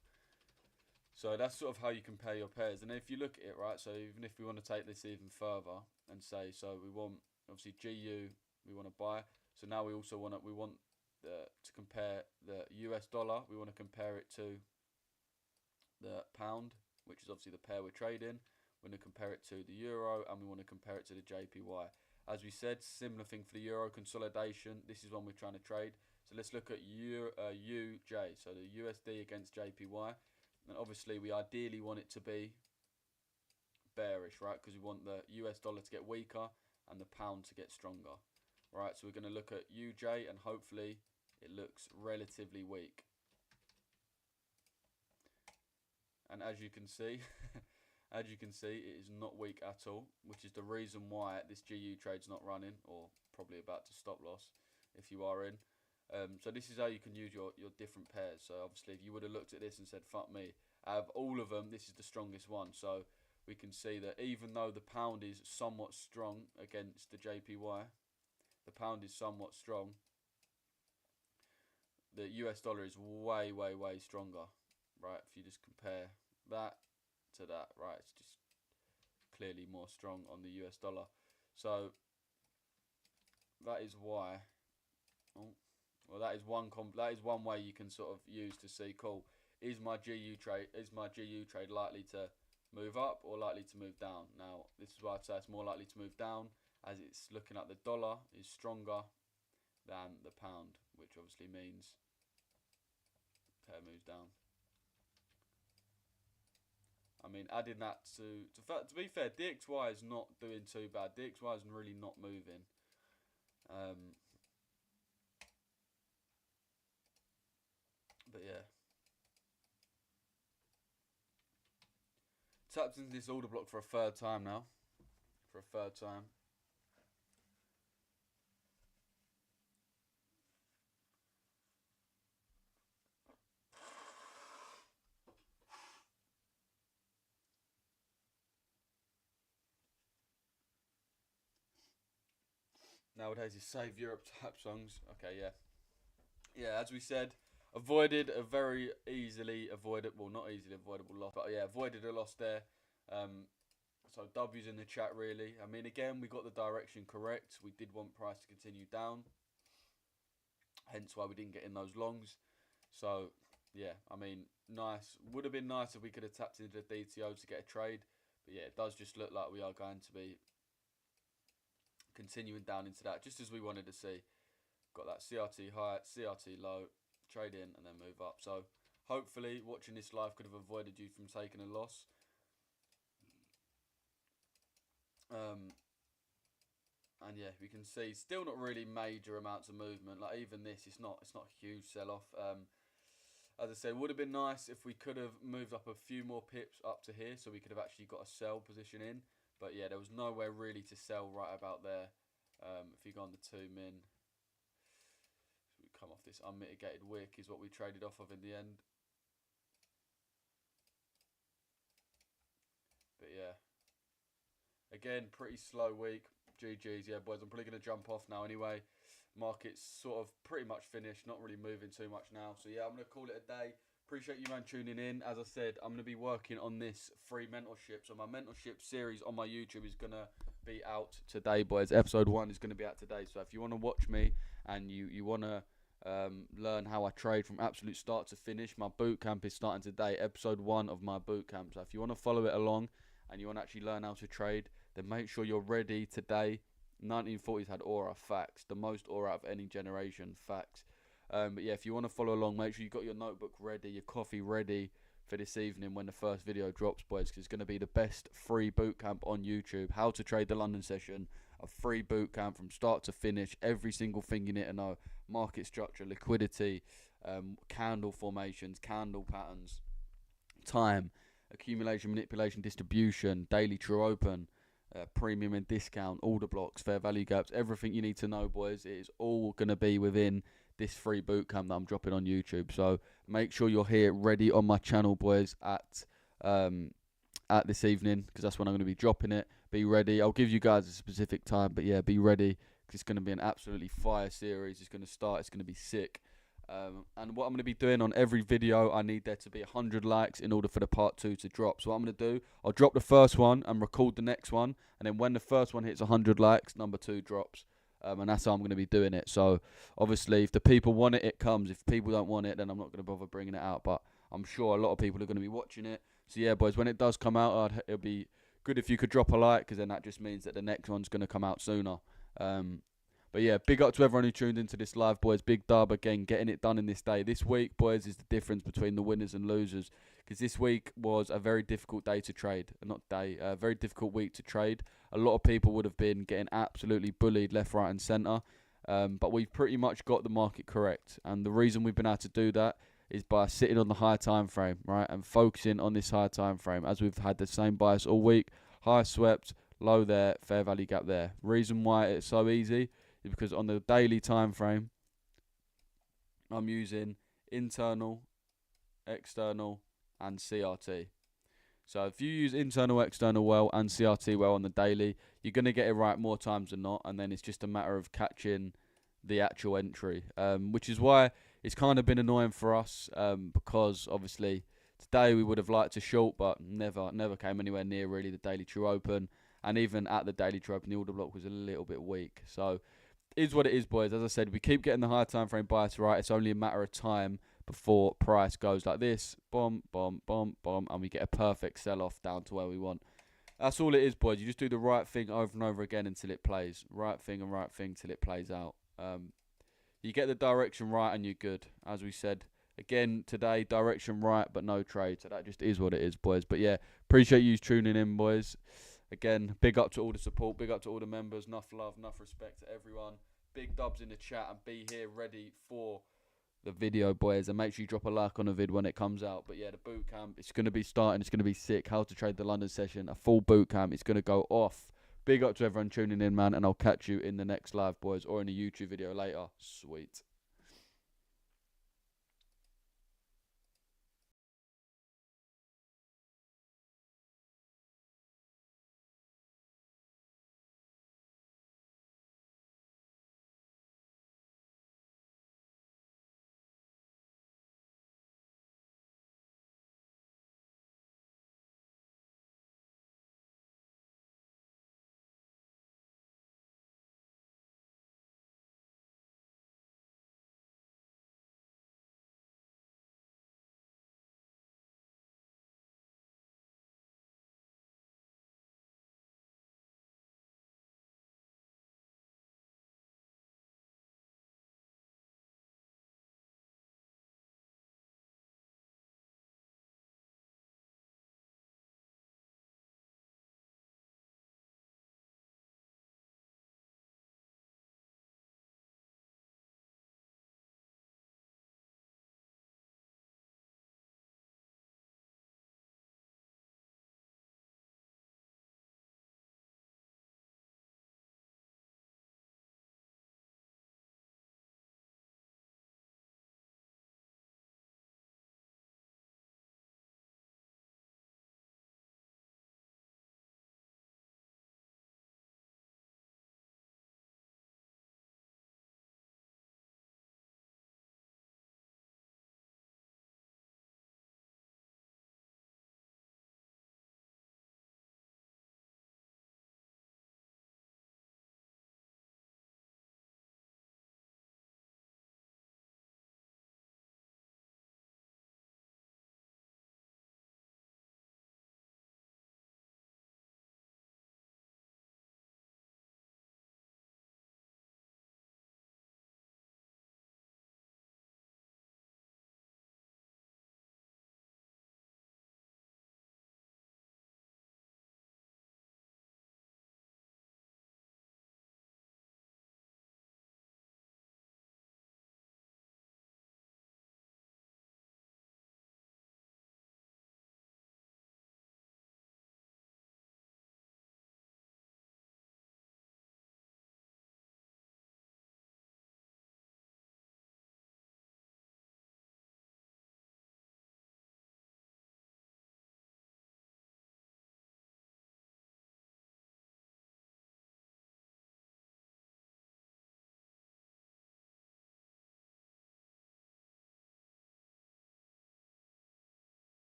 So that's sort of how you compare your pairs. And if you look at it, right, so even if we want to take this even further and say, so we want, obviously GU, we want to buy. So now we also want to compare the US dollar. We want to compare it to the pound, which is obviously the pair we're trading. We're going to compare it to the euro, and we want to compare it to the JPY. As we said, similar thing for the euro consolidation. This is one we're trying to trade. So let's look at UJ, so the USD against JPY. And obviously, we ideally want it to be bearish, right? Because we want the US dollar to get weaker and the pound to get stronger, right? So we're going to look at UJ, and hopefully it looks relatively weak. And as you can see, it is not weak at all, which is the reason why this GU trade's not running, or probably about to stop loss if you are in. So this is how you can use your different pairs. So obviously, if you would have looked at this and said, fuck me, out of all of them, this is the strongest one. So we can see that even though the pound is somewhat strong against the JPY, the pound is somewhat strong, the US dollar is way, way, way stronger, right? If you just compare that to that, right, it's just clearly more strong on the US dollar. So that is why, well, that is one way you can sort of use to see, cool, is my GU trade likely to move up or likely to move down? Now, this is why I'd say it's more likely to move down, as it's looking at the dollar is stronger than the pound, which obviously means pair moves down. I mean, adding that to be fair, DXY is not doing too bad. DXY is really not moving. But yeah, tapped into this order block for a third time now. Nowadays, you save Europe tap songs. Okay, yeah. As we said, avoided a very easily avoidable, not easily avoidable loss, but yeah, avoided a loss there. So W's in the chat really. I mean, again, we got the direction correct. We did want price to continue down, hence why we didn't get in those longs. So yeah, I mean, nice. Would have been nice if we could have tapped into the DTO to get a trade, but yeah, it does just look like we are going to be continuing down into that, just as we wanted to see. Got that CRT high, CRT low, trade in and then move up. So hopefully watching this live could have avoided you from taking a loss. And yeah, we can see still not really major amounts of movement. Like even this, it's not a huge sell-off. As I said, would have been nice if we could have moved up a few more pips up to here, so we could have actually got a sell position in. But yeah, there was nowhere really to sell right about there. If you go on the 2 min, so we come off this unmitigated wick is what we traded off of in the end. But yeah, again, pretty slow week. GG's, yeah, boys. I'm probably going to jump off now anyway. Market's sort of pretty much finished, not really moving too much now. So yeah, I'm going to call it a day. Appreciate you, man, tuning in. As I said, I'm going to be working on this free mentorship. So my mentorship series on my YouTube is going to be out today, boys. Episode 1 is going to be out today. So if you want to watch me and you want to learn how I trade from absolute start to finish, my boot camp is starting today. Episode 1 of my boot camp. So if you want to follow it along and you want to actually learn how to trade, then make sure you're ready today. 1940s had aura, facts. The most aura out of any generation, facts. But yeah, if you want to follow along, make sure you got your notebook ready, your coffee ready for this evening when the first video drops, boys, because it's going to be the best free boot camp on YouTube. How to trade the London session, a free boot camp from start to finish. Every single thing you need to know: market structure, liquidity, candle formations, candle patterns, time, accumulation, manipulation, distribution, daily true open, premium and discount, order blocks, fair value gaps, everything you need to know, boys. It is all going to be within this free bootcamp that I'm dropping on YouTube. So make sure you're here ready on my channel, boys, at this evening, because that's when I'm going to be dropping it. Be ready. I'll give you guys a specific time, but yeah, be ready, because it's going to be an absolutely fire series. It's going to start. It's going to be sick. And what I'm going to be doing on every video, I need there to be 100 likes in order for the part 2 to drop. So what I'm going to do, I'll drop the first one and record the next one, and then when the first one hits 100 likes, number 2 drops. And that's how I'm going to be doing it. So obviously, if the people want it, it comes. If people don't want it, then I'm not going to bother bringing it out. But I'm sure a lot of people are going to be watching it. So yeah, boys, when it does come out, it'll be good if you could drop a like, because then that just means that the next one's going to come out sooner. But yeah, big up to everyone who tuned into this live, boys. Big dub again, getting it done in this day. This week, boys, is the difference between the winners and losers, because this week was a very difficult day to trade. A very difficult week to trade. A lot of people would have been getting absolutely bullied left, right and centre. But we've pretty much got the market correct, and the reason we've been able to do that is by sitting on the high time frame, right, and focusing on this high time frame, as we've had the same bias all week. High swept, low there, fair value gap there. Reason why it's so easy is because on the daily time frame, I'm using internal, external, and CRT. So if you use internal, external well and CRT well on the daily, you're going to get it right more times than not, and then it's just a matter of catching the actual entry, which is why it's kind of been annoying for us, because obviously today we would have liked to short, but never came anywhere near really the daily true open, and even at the daily true open, the order block was a little bit weak. So it is what it is, boys. As I said, we keep getting the high time frame bias right. It's only a matter of time before price goes like this, bomb, bomb, bomb, bomb, and we get a perfect sell-off down to where we want. That's all it is, boys. You just do the right thing over and over again until it plays. Right thing and right thing till it plays out. You get the direction right and you're good. As we said, again, today, direction right but no trade. So that just is what it is, boys. But yeah, appreciate you tuning in, boys. Again, big up to all the support. Big up to all the members. Enough love, enough respect to everyone. Big dubs in the chat and be here ready for the video, boys, and make sure you drop a like on the vid when it comes out. But yeah, the boot camp, it's going to be starting. It's going to be sick. How to trade the London session, a full boot camp. It's going to go off. Big up to everyone tuning in, man, and I'll catch you in the next live, boys, or in a YouTube video later. Sweet.